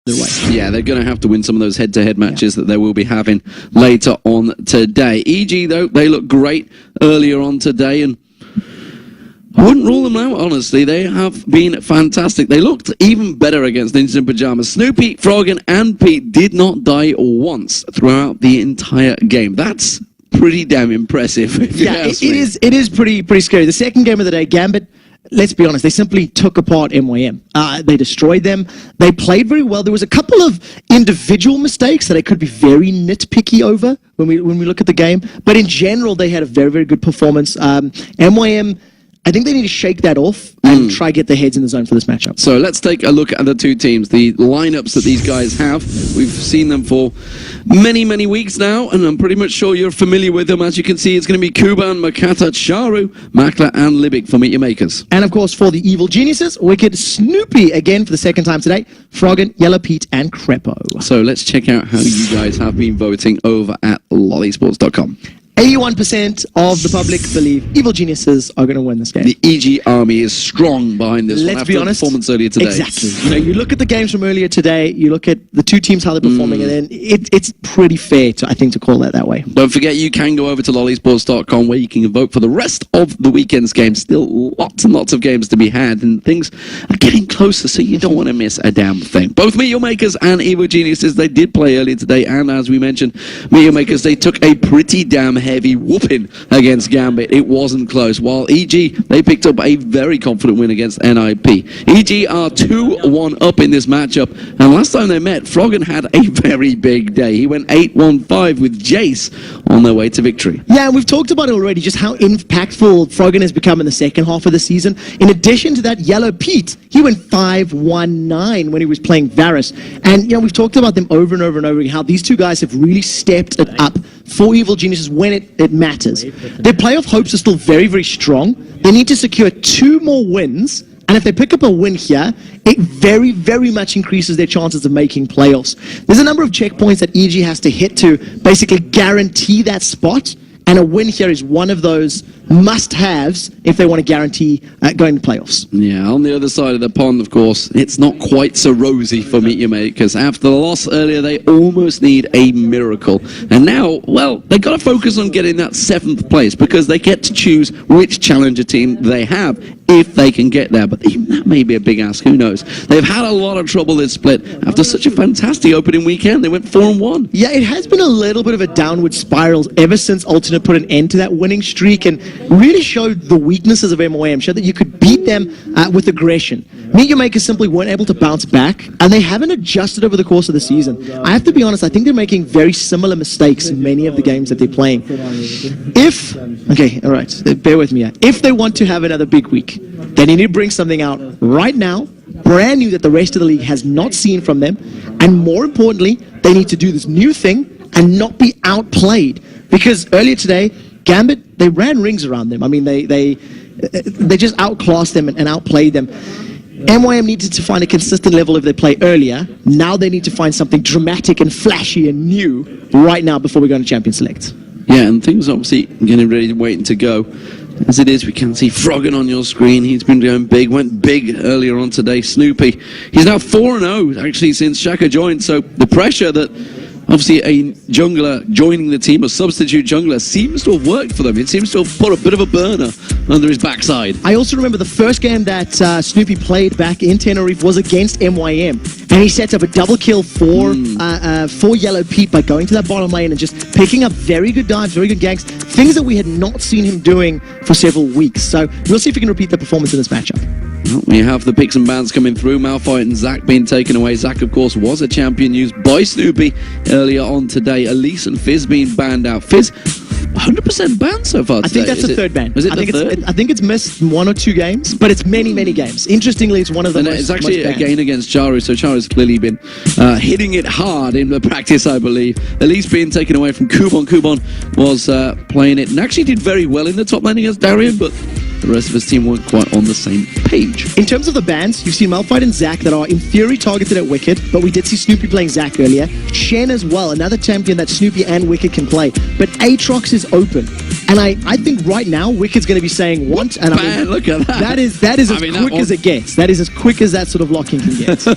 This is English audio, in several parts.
Yeah, they're going to have to win some of those head-to-head matches that they will be having later on today. EG, though, they look great earlier on today, and I wouldn't rule them out, honestly. They have been fantastic. They looked even better against Ninjas in Pajamas. Snoopy, Froggen, and Pete did not die once throughout the entire game. That's pretty damn impressive. Yeah, it is pretty scary. The second game of the day, Gambit, let's be honest, they simply took apart MYM. They destroyed them. They played very well. There was a couple of individual mistakes that I could be very nitpicky over when we look at the game. But in general, they had a very, very good performance. MYM, I think they need to shake that off and try get their heads in the zone for this matchup. So let's take a look at the two teams, the lineups that these guys have. We've seen them for many, many weeks now, and I'm pretty much sure you're familiar with them. As you can see, it's going to be Kuban, Makata, Charu, Makla, and Libic for Meet Your Makers. And of course, for the Evil Geniuses, Wicked, Snoopy again for the second time today, Froggen, Yellow Pete, and Crepo. So let's check out how you guys have been voting over at lolesports.com. 81% of the public believe Evil Geniuses are going to win this game. The EG army is strong behind this one after the performance earlier today. Exactly. You know, you look at the games from earlier today, you look at the two teams, how they're performing, and then it's pretty fair, I think, to call it that way. Don't forget, you can go over to lolesports.com where you can vote for the rest of the weekend's games. Still lots and lots of games to be had, and things are getting closer, so you don't want to miss a damn thing. Both Meet Your Makers and Evil Geniuses, they did play earlier today, and as we mentioned, Meet Your Makers, they took a pretty damn heavy whooping against Gambit. It wasn't close. While EG, they picked up a very confident win against NIP. EG are 2-1 up in this matchup, and last time they met, Froggen had a very big day. He went 8-1-5 with Jace on their way to victory. Yeah, and we've talked about it already, just how impactful Froggen has become in the second half of the season. In addition to that, Yellow Pete, he went 5-1-9 when he was playing Varus. And, you know, we've talked about them over and over and over again, how these two guys have really stepped it up for Evil Geniuses when it matters. Their playoff hopes are still very, very strong. They need to secure 2 more wins, and if they pick up a win here, it very, very much increases their chances of making playoffs. There's a number of checkpoints that EG has to hit to basically guarantee that spot, and a win here is one of those must-haves if they want to guarantee going to playoffs. Yeah, on the other side of the pond, of course, it's not quite so rosy for Meet Your Makers. After the loss earlier, they almost need a miracle. And now, well, they got to focus on getting that 7th place because they get to choose which challenger team they have if they can get there. But even that may be a big ask, who knows? They've had a lot of trouble this split. After such a fantastic opening weekend, they went 4-1. Yeah, it has been a little bit of a downward spiral ever since Alternate put an end to that winning streak and really showed the weaknesses of MYM, showed that you could beat them with aggression. Meet Your Makers simply weren't able to bounce back, and they haven't adjusted over the course of the season. I have to be honest, I think they're making very similar mistakes in many of the games that they're playing. Okay, all right, bear with me here. If they want to have another big week, they need to bring something out right now, brand new that the rest of the league has not seen from them, and more importantly, they need to do this new thing and not be outplayed. Because earlier today, Gambit, they ran rings around them. I mean, they just outclassed them and outplayed them. MYM needed to find a consistent level if they play earlier. Now they need to find something dramatic and flashy and new right now before we go to Champion Select. Yeah, and things obviously getting ready, waiting to go. As it is, we can see Froggen on your screen. He's been going big, went big earlier on today. Snoopy, he's now 4-0 actually since Shaka joined. So the pressure that obviously a jungler joining the team, a substitute jungler, seems to have worked for them. It seems to have put a bit of a burner under his backside. I also remember the first game that Snoopy played back in Tenerife was against MYM. And he sets up a double kill for Yellow Pete by going to that bottom lane and just picking up very good dives, very good ganks, things that we had not seen him doing for several weeks. So we'll see if we can repeat the performance in this matchup. Well, we have the picks and bans coming through. Malphite and Zach being taken away. Zach, of course, was a champion used by Snoopy earlier on today. Elise and Fizz being banned out. Fizz, 100% banned so far today. I think that's the third ban. Is it the third? I think it's missed 1 or 2 games, but it's many, many games. Interestingly, it's one of the most. It's actually a game against Charu, so Charu's clearly been hitting it hard in the practice, I believe. Elise being taken away from Kuban. Kuban was playing it and actually did very well in the top lane against Darian, but the rest of his team weren't quite on the same page. In terms of the bans, you've seen Malphite and Zac that are in theory targeted at Wicked, but we did see Snoopy playing Zac earlier. Shen as well, another champion that Snoopy and Wicked can play. But Aatrox is open. And I think right now, Wicked's going to be saying want. And I mean, look at that. That is as quick as it gets. That is as quick as that sort of locking can get.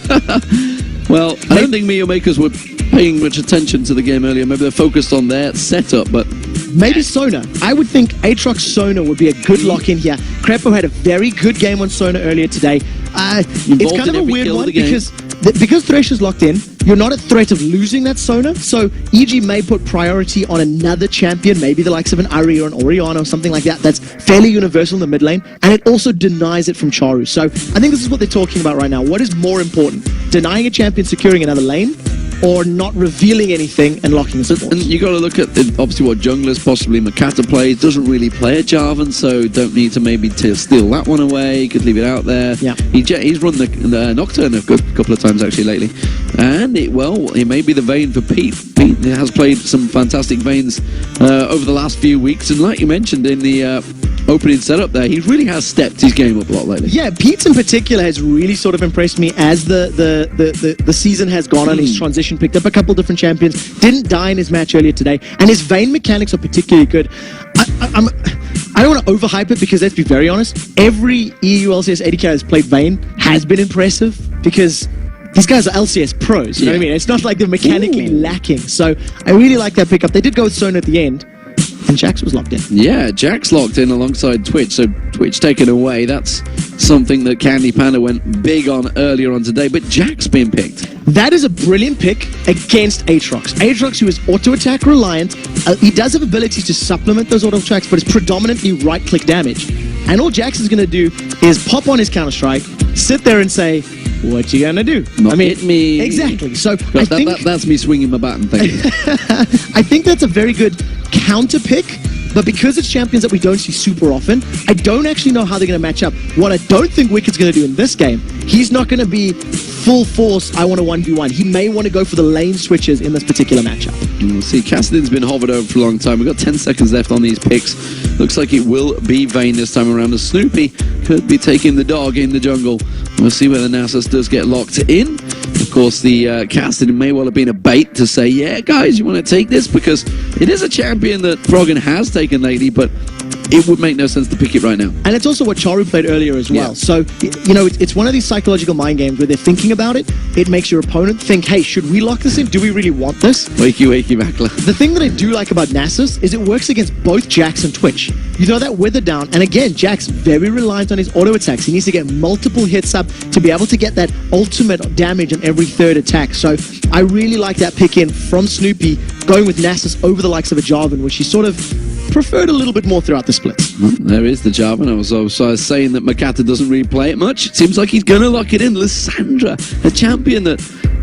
Well, I don't think Mio Makers were paying much attention to the game earlier. Maybe they're focused on their setup, but... Maybe Sona. I would think Aatrox Sona would be a good lock-in here. Crepo had a very good game on Sona earlier today. It's kind of a weird one because Thresher's locked in, you're not at threat of losing that Sona, so EG may put priority on another champion, maybe the likes of an Ari or an Orianna or something like that, that's fairly universal in the mid lane, and it also denies it from Charu. So I think this is what they're talking about right now. What is more important? Denying a champion securing another lane, or not revealing anything and locking the support? And you got to look at obviously what junglers possibly Makata plays. Doesn't really play a Jarvan, so don't need to maybe steal that one away. Could leave it out there. Yeah. He's run the Nocturne a couple of times actually lately, and it may be the Vayne for Pete. Pete has played some fantastic Vaynes over the last few weeks, and like you mentioned in the opening setup there, he really has stepped his game up a lot lately. Yeah, Pete's in particular has really sort of impressed me as the season has gone on. He's transition, picked up a couple different champions, didn't die in his match earlier today, and his Vayne mechanics are particularly good. I don't want to overhype it because let's be very honest, every EU LCS 80k has played Vayne has been impressive because these guys are LCS pros, you know what I mean? It's not like they're mechanically lacking. So I really like that pickup. They did go with Sona at the end, and Jax was locked in. Yeah, Jax locked in alongside Twitch, so Twitch taken away. That's something that Candy Panda went big on earlier on today, but Jax being picked. That is a brilliant pick against Aatrox. Aatrox, who is auto-attack reliant, he does have abilities to supplement those auto-attacks, but it's predominantly right-click damage. And all Jax is going to do is pop on his Counter-Strike, sit there and say, what you gonna do? Hit me. Exactly. So I think that's me swinging my bat and thinking. I think that's a very good counter pick, but because it's champions that we don't see super often, I don't actually know how they're going to match up. What I don't think Wicked's going to do in this game, he's not going to be full force, I want a 1v1. He may want to go for the lane switches in this particular matchup. We'll see. Kassadin's been hovered over for a long time. We've got 10 seconds left on these picks. Looks like it will be Vayne this time around. The Snoopy could be taking the dog in the jungle. We'll see whether Nasus does get locked in. Of course, the Kassadin may well have been a bait to say, yeah, guys, you want to take this? Because it is a champion that Froggen has taken lately, but it would make no sense to pick it right now. And it's also what Charu played earlier as well. Yeah. So, you know, it's one of these psychological mind games where they're thinking about it. It makes your opponent think, hey, should we lock this in? Do we really want this? Wakey, wakey, Mackler. The thing that I do like about Nasus is it works against both Jax and Twitch. You throw that Wither down, and again, Jax very reliant on his auto attacks. He needs to get multiple hits up to be able to get that ultimate damage on every third attack. So I really like that pick in from Snoopy, going with Nasus over the likes of a Jarvan, which he sort of preferred a little bit more throughout the splits. There is the Jarvan. I was saying that Makata doesn't really play it much. It seems like he's going to lock it in. Lissandra, a champion that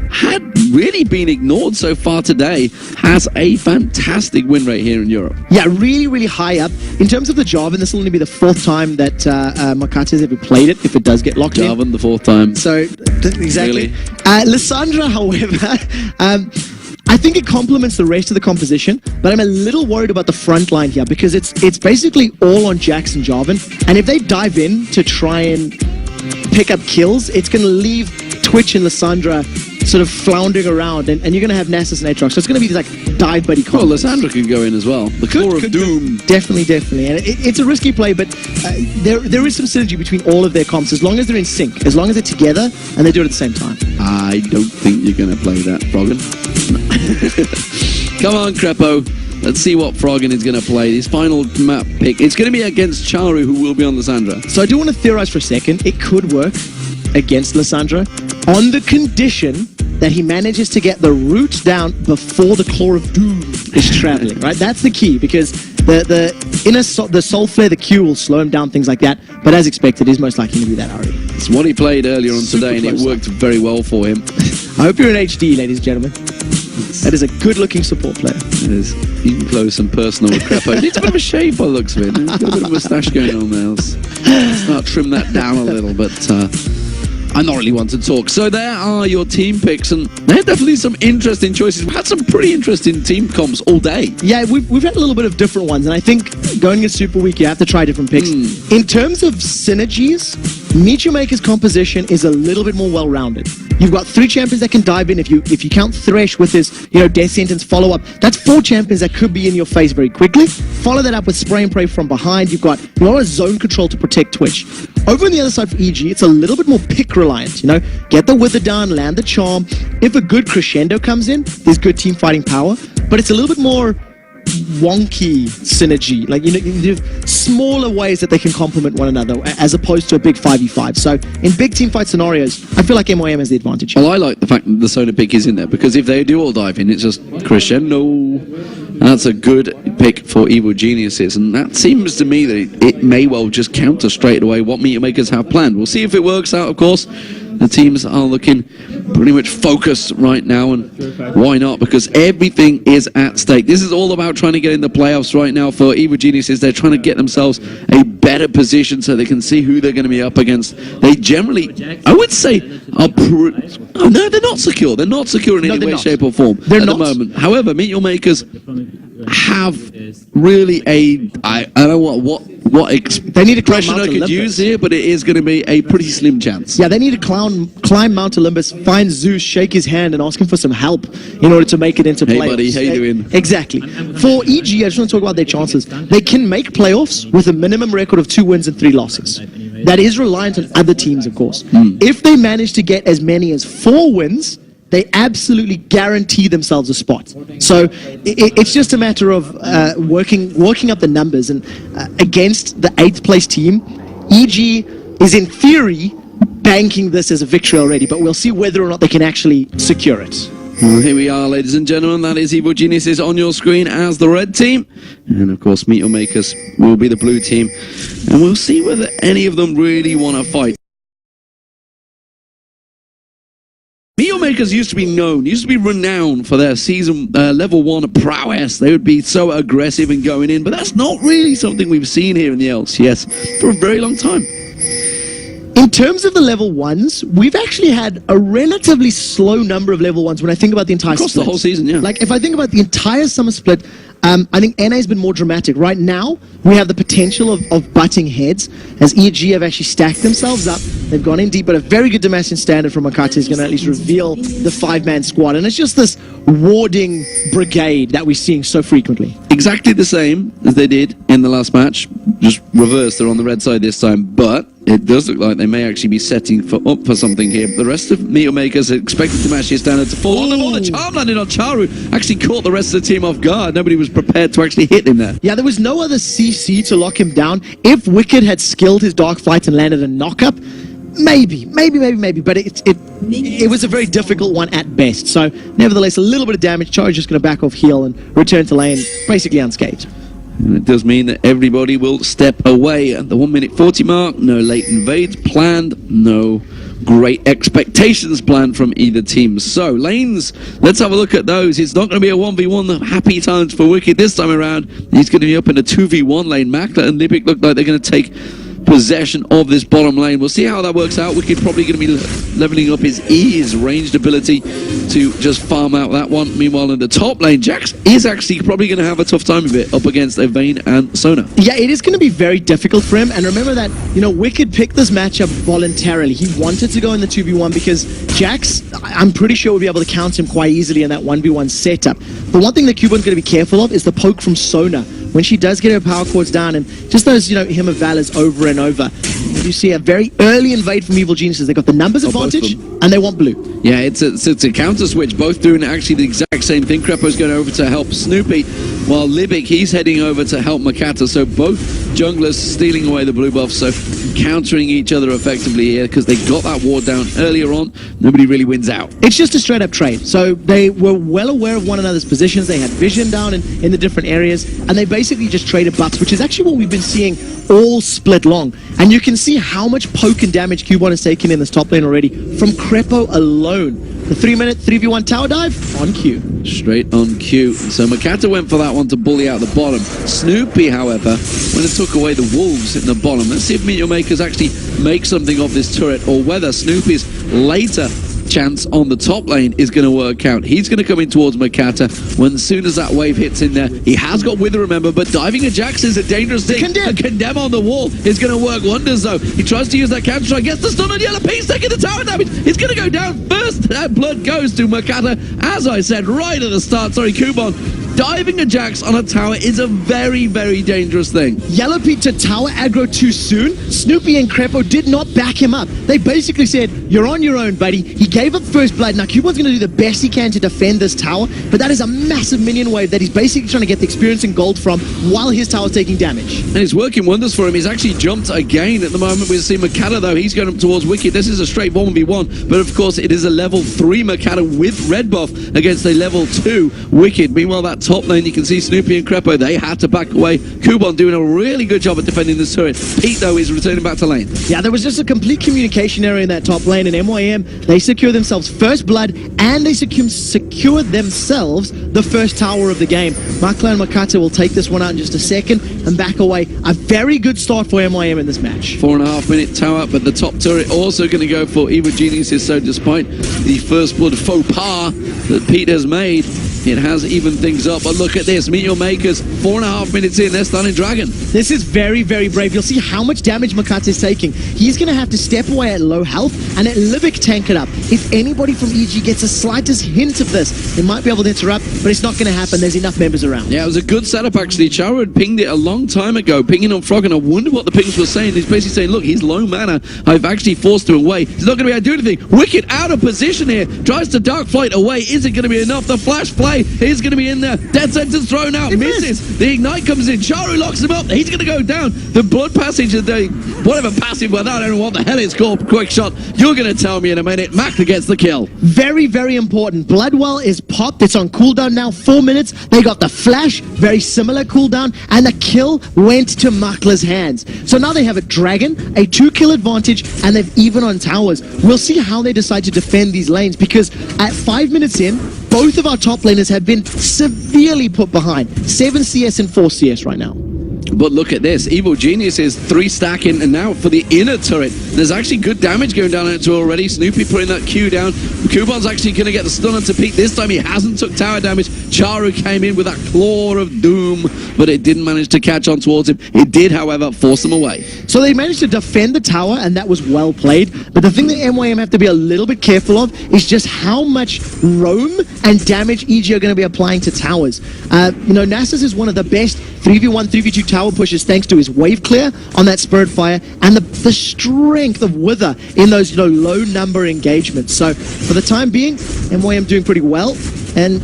had really been ignored so far today, has a fantastic win rate here in Europe. Yeah, really, really high up. In terms of the Jarvan, this will only be the 4th time that Makata has ever played it, if it does get locked in. Jarvan, the 4th time. So, exactly. Really? Lissandra, however... I think it complements the rest of the composition, but I'm a little worried about the front line here because it's basically all on Jax and Jarvan, and if they dive in to try and pick up kills, it's going to leave Twitch and Lissandra sort of floundering around, and you're going to have Nasus and Aatrox, so it's going to be this like dive buddy combo. Well, Lissandra could go in as well. The core of Doom. Definitely. And it's a risky play, but there is some synergy between all of their comps, as long as they're in sync, as long as they're together, and they do it at the same time. I don't think you're going to play that, Froggen. Come on, Crepo. Let's see what Froggen is going to play. His final map pick. It's going to be against Charu, who will be on Lissandra. So I do want to theorize for a second. It could work against Lissandra on the condition that he manages to get the roots down before the Claw of Doom is traveling, right? That's the key, because the Soul Flare, the Q will slow him down, things like that. But as expected, he's most likely going to be that Ari. It's what he played earlier on today, and it worked very well for him. I hope you're in HD, ladies and gentlemen. That is a good-looking support player. It is. Even close and personal with Crepo. Needs a bit of a shave by the looks of it. He's got a bit of a moustache going on there. Let's start trim that down a little, but I not really want to talk. So there are your team picks, and there are definitely some interesting choices. We've had some pretty interesting team comps all day. Yeah, we've had a little bit of different ones, and I think going into Super Week, you have to try different picks. In terms of synergies, Meteor Maker's composition is a little bit more well-rounded. You've got 3 champions that can dive in. If you count Thresh with his death sentence follow-up, that's 4 champions that could be in your face very quickly. Follow that up with spray and pray from behind. You've got a lot of zone control to protect Twitch. Over on the other side for EG, it's a little bit more pick reliant. Get the wither down, land the charm. If a good crescendo comes in, there's good team fighting power, but it's a little bit more wonky synergy, like smaller ways that they can complement one another as opposed to a big 5v5. So in big team fight scenarios, I feel like MYM has the advantage. Well, I like the fact that the Sona pick is in there, because if they do all dive in, it's just crescendo. That's a good pick for Evil Geniuses, and that seems to me that it may well just counter straight away what Meteor Makers have planned. We'll see if it works out, of course. The teams are looking pretty much focused right now, and why not? Because everything is at stake. This is all about trying to get in the playoffs right now for Evil Geniuses. They're trying to get themselves a better position so they can see who they're going to be up against. They generally, I would say, are no, they're not secure. They're not secure in any way, shape, or form at the moment. However, Meteor Makers have really I don't know what they need a expression I could use here, but it is going to be a pretty slim chance. Yeah, they need to climb Mount Olympus, find Zeus, shake his hand, and ask him for some help in order to make it into playoffs. Hey buddy, how you doing? Exactly. For EG, I just want to talk about their chances. They can make playoffs with a minimum record of 2 wins and 3 losses. That is reliant on other teams, of course. If they manage to get as many as 4 wins, they absolutely guarantee themselves a spot. So it's just a matter of working up the numbers. And against the 8th place team, EG is in theory banking this as a victory already, but we'll see whether or not they can actually secure it. Well, here we are, ladies and gentlemen. That is Evil Geniuses on your screen as the red team. And, of course, Meteor Makers will be the blue team. And we'll see whether any of them really want to fight. Meteor Makers used to be renowned for their season level 1 prowess. They would be so aggressive and going in, but that's not really something we've seen here in the LCS for a very long time. In terms of the level 1s, we've actually had a relatively slow number of level 1s when I think about the entire Across split. the whole season, yeah. Like, if I think about the entire summer split, I think NA has been more dramatic. Right now, we have the potential of butting heads, as EG have actually stacked themselves up. They've gone in deep, but a very good Damascene standard from Makata is going to at least reveal the 5-man squad. And it's just this warding brigade that we're seeing so frequently. Exactly the same as they did in the last match, just reversed. They're on the red side this time, but it does look like they may actually be setting up for something here. The rest of Meteor Makers are expected to match their standard to fall. Oh, the charm landed on Charu. Actually caught the rest of the team off guard. Nobody was prepared to actually hit him there. Yeah, there was no other CC to lock him down. If Wicked had skilled his Dark Flight and landed a knock-up, maybe, but it was a very difficult one at best. So, nevertheless, a little bit of damage. Charu's just going to back off heal and return to lane basically unscathed. And it does mean that everybody will step away at the 1:40 mark. No late invades planned. No great expectations planned from either team. So, lanes, let's have a look at those. It's not going to be a 1v1 happy times for Wicked this time around. He's going to be up in a 2v1 lane. Makla and Libic look like they're going to take possession of this bottom lane. We'll see how that works out. Wicked probably going to be leveling up his ranged ability to just farm out that one. Meanwhile, in the top lane, Jax is actually probably going to have a tough time of it up against Vayne and Sona. Yeah, it is going to be very difficult for him. And remember that, Wicked picked this matchup voluntarily. He wanted to go in the 2v1 because Jax, I'm pretty sure, will be able to count him quite easily in that 1v1 setup. The one thing that Cuban's going to be careful of is the poke from Sona. When she does get her power chords down and just those, him of Valors over and over. You see a very early invade from Evil Geniuses. They got the numbers advantage and they want blue. Yeah, it's a counter switch. Both doing actually the exact same thing. Crepo's going over to help Snoopy, while Libic, he's heading over to help Makata. So both junglers stealing away the blue buff. So countering each other effectively here because they got that ward down earlier on. Nobody really wins out. It's just a straight up trade. So they were well aware of one another's positions. They had vision down in the different areas, and they basically just traded buffs, which is actually what we've been seeing all split long. And you can see how much poke and damage Cubone has taken in this top lane already from Crepo alone. The 3-minute 3v1 tower dive on cue. Straight on cue. So Makata went for that one to bully out the bottom. Snoopy, however, went and took away the wolves in the bottom. Let's see if Meteor Makers actually make something of this turret, or whether Snoopy's later chance on the top lane is going to work out. He's going to come in towards Makata. When as soon as that wave hits in there, he has got Wither, remember, but diving Ajax is a dangerous thing. A condemn on the wall is going to work wonders, though. He tries to use that counter strike, gets the stun on Yellow. Pete's taking the tower damage. It's going to go down first. That blood goes to Makata. As I said right at the start, sorry, Kubon. Diving Ajax on a tower is a very, very dangerous thing. Yellow Pete to tower aggro too soon. Snoopy and Crepo did not back him up. They basically said, you're on your own, buddy. He gave up first blood. Now, Cubon's going to do the best he can to defend this tower, but that is a massive minion wave that he's basically trying to get the experience and gold from while his tower's taking damage. And it's working wonders for him. He's actually jumped again at the moment. We see Makata, though. He's going up towards Wicked. This is a straight 1v1, but of course, it is a level 3 Makata with red buff against a level 2 Wicked. Meanwhile, that top lane, you can see Snoopy and Crepo, they had to back away. Kubon doing a really good job at defending this turret. Pete, though, is returning back to lane. Yeah, there was just a complete communication error in that top lane, and MYM, they secure themselves first blood, and they secured themselves the first tower of the game. Makla and Makata will take this one out in just a second and back away. A very good start for MYM in this match. 4.5 minute tower, but the top turret also going to go for Evil Geniuses, so despite the first blood faux pas that Pete has made, it has evened things up. But look at this, Meet Your Makers, 4.5 minutes in, they're stunning Dragon. This is very, very brave. You'll see how much damage Makata is taking. He's going to have to step away at low health and let Livic tank it up. If anybody from EG gets the slightest hint of this, they might be able to interrupt, but it's not going to happen. There's enough members around. Yeah, it was a good setup, actually. Charo had pinged it a long time ago, pinging on Frog, and I wonder what the pings were saying. He's basically saying, look, he's low mana. I've actually forced him away. He's not going to be able to do anything. Wicked out of position here. Tries to Dark Flight away. Is it going to be enough? The flash play is going to be in there. Dead Sentence thrown out. Misses. The Ignite comes in. Charo locks him up. He's going to go down. The Blood Passage, whatever passive, I don't know what the hell it's called. Quick shot. You're going to tell me in a minute. Makla gets the kill. Very, very important. Bloodwell is popped. It's on cooldown now. 4 minutes. They got the flash. Very similar cooldown. And the kill went to Makla's hands. So now they have a Dragon, a 2-kill advantage, and they've even on towers. We'll see how they decide to defend these lanes, because at 5 minutes in, both of our top laners have been severely put behind. 7 CS and 4 CS right now. But look at this. Evil Genius is 3 stacking, and now for the inner turret, there's actually good damage going down into already. Snoopy putting that Q down. Kubon's actually going to get the stun onto Pete. This time he hasn't took tower damage. Charu came in with that Claw of Doom, but it didn't manage to catch on towards him. It did, however, force him away. So they managed to defend the tower, and that was well played. But the thing that MYM have to be a little bit careful of is just how much roam and damage EG are going to be applying to towers. You know, Nasus is one of the best 3v1, 3v2 tower pushes thanks to his wave clear on that Spirit Fire and the strength of Wither in those, you know, low number engagements. So for the time being, MYM doing pretty well and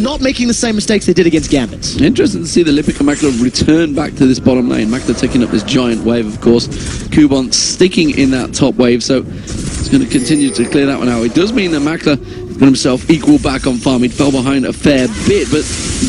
not making the same mistakes they did against Gambit. Interesting to see the Lipic and Makla return back to this bottom lane. Makla taking up this giant wave, of course. Kubon sticking in that top wave, so it's going to continue to clear that one out. It does mean that Makla got himself equal back on farm. He fell behind a fair bit, but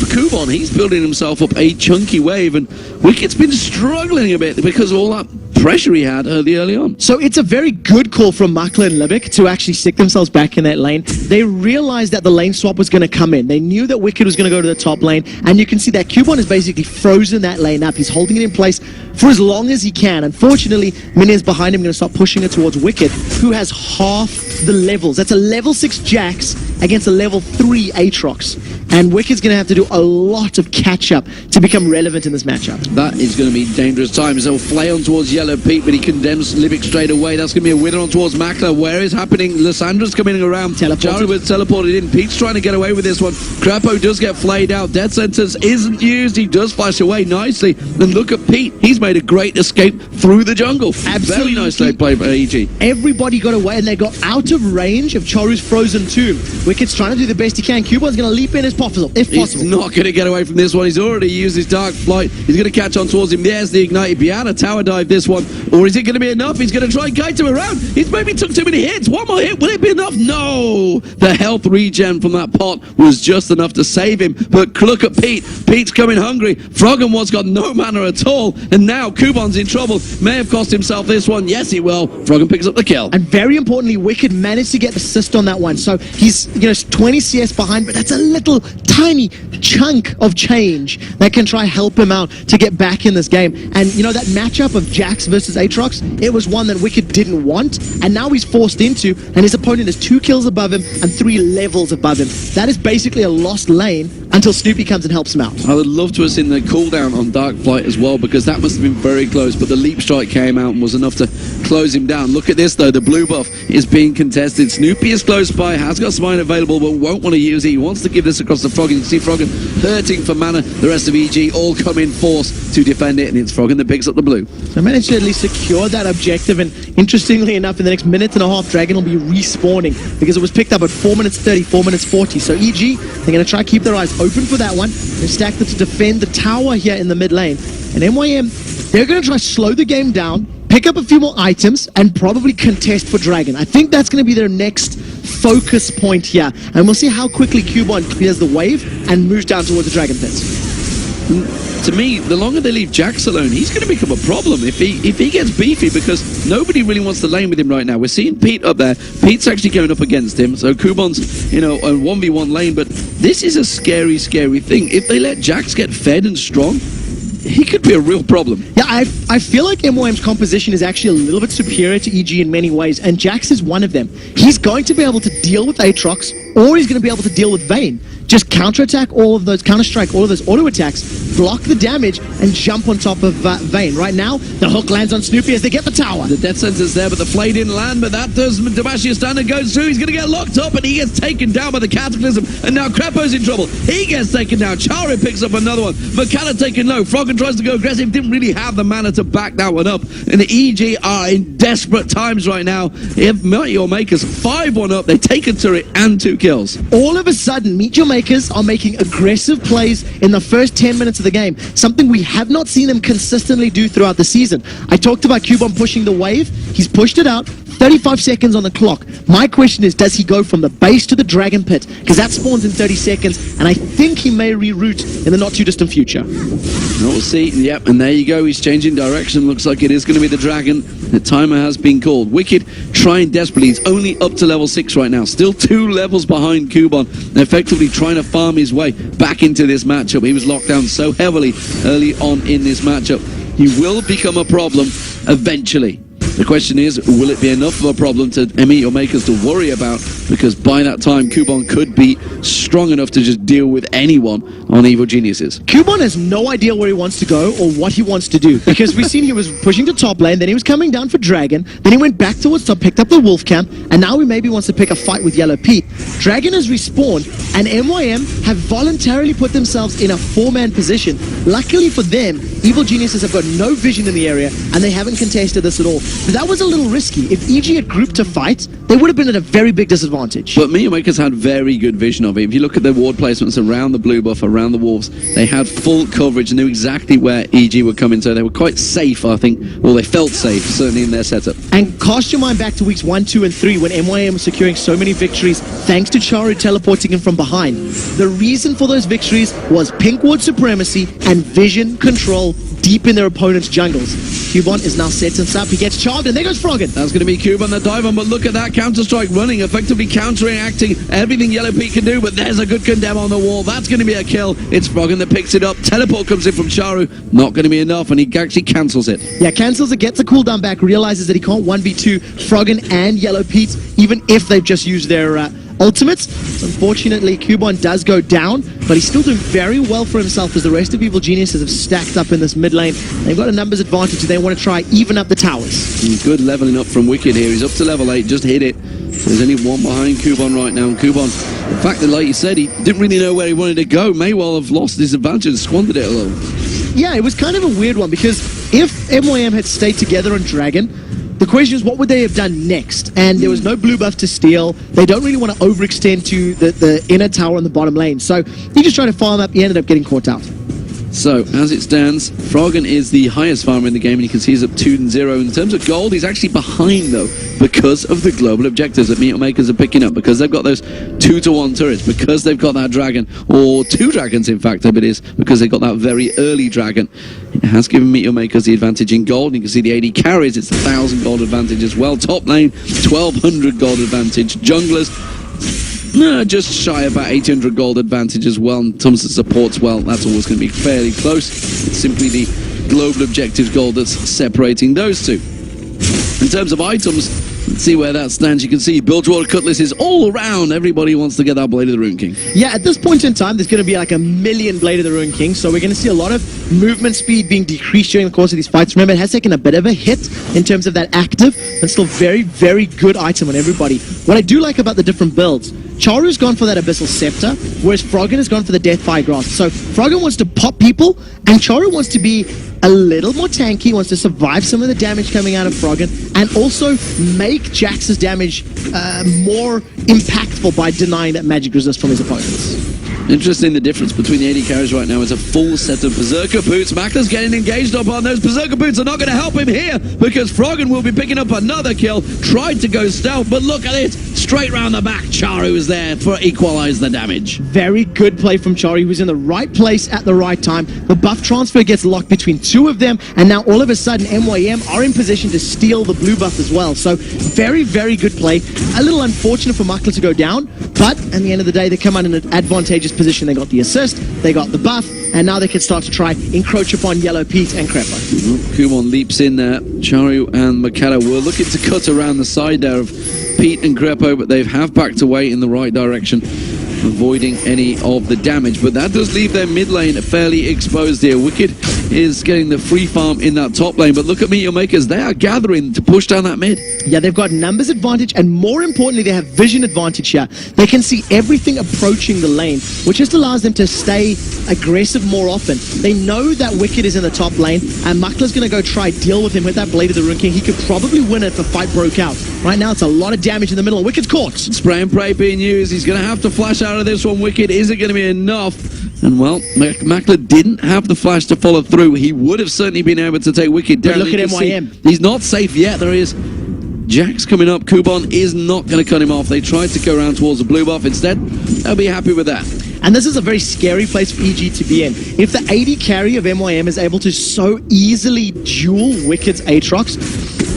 Kubon, he's building himself up a chunky wave, and Wicked's been struggling a bit because of all that pressure he had early on. So it's a very good call from Makla and Libic to actually stick themselves back in that lane. They realized that the lane swap was going to come in. They knew that Wicked was going to go to the top lane, and you can see that Kubon has basically frozen that lane up. He's holding it in place for as long as he can. Unfortunately, minions behind him are going to start pushing it towards Wicked, who has half the levels. That's a level 6 Jax against a level 3 Aatrox. And Wicked's going to have to do a lot of catch-up to become relevant in this matchup. That is going to be dangerous times. They'll flay on towards Yellow Pete, but he condemns Libic straight away. That's going to be a winner on towards Makla. Where is happening? Lissandra's coming around. Jarrett teleported in. Pete's trying to get away with this one. Crapo does get flayed out. Death Sentence isn't used. He does flash away nicely. And look at Pete. He's made a great escape through the jungle. Absolutely. Very nicely played by EG. Everybody got away, and they got out of range of Choru's frozen tomb. Wicked's trying to do the best he can. Kubon's going to leap in as possible, if possible. He's not going to get away from this one. He's already used his Dark Flight. He's going to catch on towards him. There's the Ignite. He'd be able to tower dive this one. Or is it going to be enough? He's going to try and kite him around. He's maybe took too many hits. One more hit. Will it be enough? No. The health regen from that pot was just enough to save him. But look at Pete. Pete's coming hungry. Froggenwald's got no mana at all. And now Kubon's in trouble. May have cost himself this one. Yes, he will. Froggen picks up the kill. And very importantly, Wicked managed to get the assist on that one. So he's, 20 CS behind, but that's a little tiny chunk of change that can try help him out to get back in this game. And you know, that matchup of Jax versus Aatrox, it was one that Wicked didn't want, and now he's forced into, and his opponent is 2 kills above him and 3 levels above him. That is basically a lost lane until Snoopy comes and helps him out. I would love to have seen the cooldown on Dark Flight as well, because that must have been very close, but the Leap Strike came out and was enough to close him down. Look at this though, the blue buff is being contested. Snoopy is close by, has got Smite available, but won't want to use it. He wants to give this across the Froggen. You see Froggen hurting for mana. The rest of EG all come in force to defend it, and it's Froggen that picks up the blue. So managed to at least secure that objective, and interestingly enough, in the next minute and a half, Dragon will be respawning because it was picked up at 4 minutes 30, 4 minutes 40. So EG, they're going to try to keep their eyes open for that one. They're stacked to defend the tower here in the mid lane. And MYM, they're going to try to slow the game down, pick up a few more items, and probably contest for Dragon. I think that's going to be their next focus point here. And we'll see how quickly Cubon clears the wave and moves down towards the Dragon pits. To me, the longer they leave Jax alone, he's going to become a problem if he gets beefy, because nobody really wants to lane with him right now. We're seeing Pete up there. Pete's actually going up against him, so Kubon's, you know, a 1v1 lane, but this is a scary, scary thing. If they let Jax get fed and strong, he could be a real problem. Yeah, I feel like MYM's composition is actually a little bit superior to EG in many ways, and Jax is one of them. He's going to be able to deal with Aatrox, or he's going to be able to deal with Vayne. Just counterattack all of those, counter-strike all of those auto attacks, block the damage, and jump on top of Vayne. Right now, the hook lands on Snoopy as they get the tower. The death sentence's there, but the flay didn't land, but that does Demacia standard goes through. He's going to get locked up, and he gets taken down by the Cataclysm, and now Crepo's in trouble. He gets taken down. Charu picks up another one. Vakala taken low. Froggen tries to go aggressive, didn't really have the mana to back that one up, and the EG are in desperate times right now. If Meet Your Makers 5-1 up, they take a turret and 2 kills. All of a sudden, Meet Your Makers are making aggressive plays in the first 10 minutes of the game, something we have not seen them consistently do throughout the season. I talked about Cubon pushing the wave. He's pushed it out. 35 seconds on the clock. My question is, does he go from the base to the Dragon Pit? Because that spawns in 30 seconds, and I think he may reroute in the not-too-distant future. We'll see. Yep, and there you go. He's changing direction. Looks like it is going to be the Dragon. The timer has been called. Wicked trying desperately. He's only up to level 6 right now. Still 2 levels behind Cubon. Effectively trying to farm his way back into this matchup. He was locked down so heavily early on in this matchup. He will become a problem eventually. The question is, will it be enough of a problem to Meet Your Makers to worry about? Because by that time, Cubon could be strong enough to just deal with anyone on Evil Geniuses. Cubon has no idea where he wants to go or what he wants to do, because we've seen he was pushing to top lane, then he was coming down for Dragon, then he went back towards top, picked up the Wolf Camp, and now he maybe wants to pick a fight with Yellow Pete. Dragon has respawned, and MYM have voluntarily put themselves in a 4-man position. Luckily for them, Evil Geniuses have got no vision in the area, and they haven't contested this at all. But that was a little risky. If EG had grouped to fight, they would have been at a very big disadvantage. But Meet Your Makers had very good vision of it. If you look at their ward placements around the blue buff, around the wolves, they had full coverage, knew exactly where EG were coming, so they were quite safe, I think. Well, they felt safe, certainly in their setup. And cast your mind back to weeks 1, 2, and 3 when MYM was securing so many victories thanks to Charu teleporting in from behind. The reason for those victories was pink ward supremacy and vision control deep in their opponent's jungles. Cubon is now set and up. He gets charged, and there goes Froggen. That's going to be Cubon the dive on, but look at that Counter-Strike running, effectively counteracting everything Yellow Pete can do, but there's a good condemn on the wall. That's going to be a kill. It's Froggen that picks it up. Teleport comes in from Charu. Not going to be enough, and he actually cancels it. Yeah, cancels it, gets a cooldown back, realizes that he can't 1v2 Froggen and Yellow Pete, even if they've just used their ultimates. So unfortunately, Cubon does go down, but he's still doing very well for himself as the rest of Evil Geniuses have stacked up in this mid lane. They've got a numbers advantage, and they want to try even up the towers. Good leveling up from Wicked here. He's up to level 8, just hit it. There's only one behind Cubon right now, and Cubon, the fact that, like you said, he didn't really know where he wanted to go, may well have lost his advantage and squandered it a little. Yeah, it was kind of a weird one, because if MYM had stayed together on Dragon, the question is, what would they have done next? And there was no blue buff to steal. They don't really want to overextend to the inner tower on the bottom lane. So he just tried to farm up. He ended up getting caught out. So, as it stands, Froggen is the highest farmer in the game, and you can see he's up 2-0. In terms of gold, he's actually behind, though, because of the global objectives that Meet Your Makers are picking up, because they've got those 2-to-1 turrets, because they've got that dragon, or 2 dragons, in fact, I bet it is, because they've got that very early dragon. It has given Meet Your Makers the advantage in gold. You can see the AD carries, it's 1,000 gold advantage as well. Top lane, 1,200 gold advantage. Junglers, just shy of about 800 gold advantage as well. In terms of supports, well, that's always going to be fairly close. It's simply the global objectives gold that's separating those two. In terms of items, let's see where that stands. You can see Bilgewater Cutlass is all around. Everybody wants to get that Blade of the Rune King. Yeah, at this point in time, there's going to be like a million Blade of the Rune King, so we're going to see a lot of movement speed being decreased during the course of these fights. Remember, it has taken a bit of a hit in terms of that active, but still very, very good item on everybody. What I do like about the different builds, Charu's gone for that Abyssal Scepter, whereas Froggen has gone for the Deathfire Grasp. So Froggen wants to pop people, and Charu wants to be a little more tanky, wants to survive some of the damage coming out of Froggen, and also make Jax's damage more impactful by denying that magic resist from his opponents. Interesting, the difference between the AD carries right now is a full set of Berserker Boots. Makler's getting engaged up on those. Berserker Boots are not going to help him here because Froggen will be picking up another kill. Tried to go stealth, but look at it. Straight round the back, Charu is there for equalize the damage. Very good play from Charu. He was in the right place at the right time. The buff transfer gets locked between two of them, and now all of a sudden MYM are in position to steal the blue buff as well. So very, very good play. A little unfortunate for Makler to go down, but at the end of the day, they come out in an advantageous position. They got the assist, they got the buff, and now they can start to try encroach upon Yellow Pete and Crepo. Kumon leaps in there. Charu and Mikado were looking to cut around the side there of Pete and Crepo, but they have backed away in the right direction, avoiding any of the damage. But that does leave their mid lane fairly exposed here. Wicked is getting the free farm in that top lane, but look at Meteor Makers. They are gathering to push down that mid. Yeah, they've got numbers advantage, and more importantly, they have vision advantage here. They can see everything approaching the lane, which just allows them to stay aggressive more often. They know that Wicked is in the top lane, and Makler's going to go try deal with him with that Blade of the Rune King. He could probably win it if a fight broke out. Right now, it's a lot of damage in the middle, and Wicked's caught. Spray and pray being used. He's going to have to flash out of this one. Wicked, is it going to be enough? And well, Makler didn't have the flash to follow through. He would have certainly been able to take Wicked down. But look at MYM. He's not safe yet. There is Jax coming up. Kubon is not going to cut him off. They tried to go around towards the blue buff. Instead, they'll be happy with that. And this is a very scary place for EG to be in. If the AD carry of MYM is able to so easily duel Wicked's Aatrox,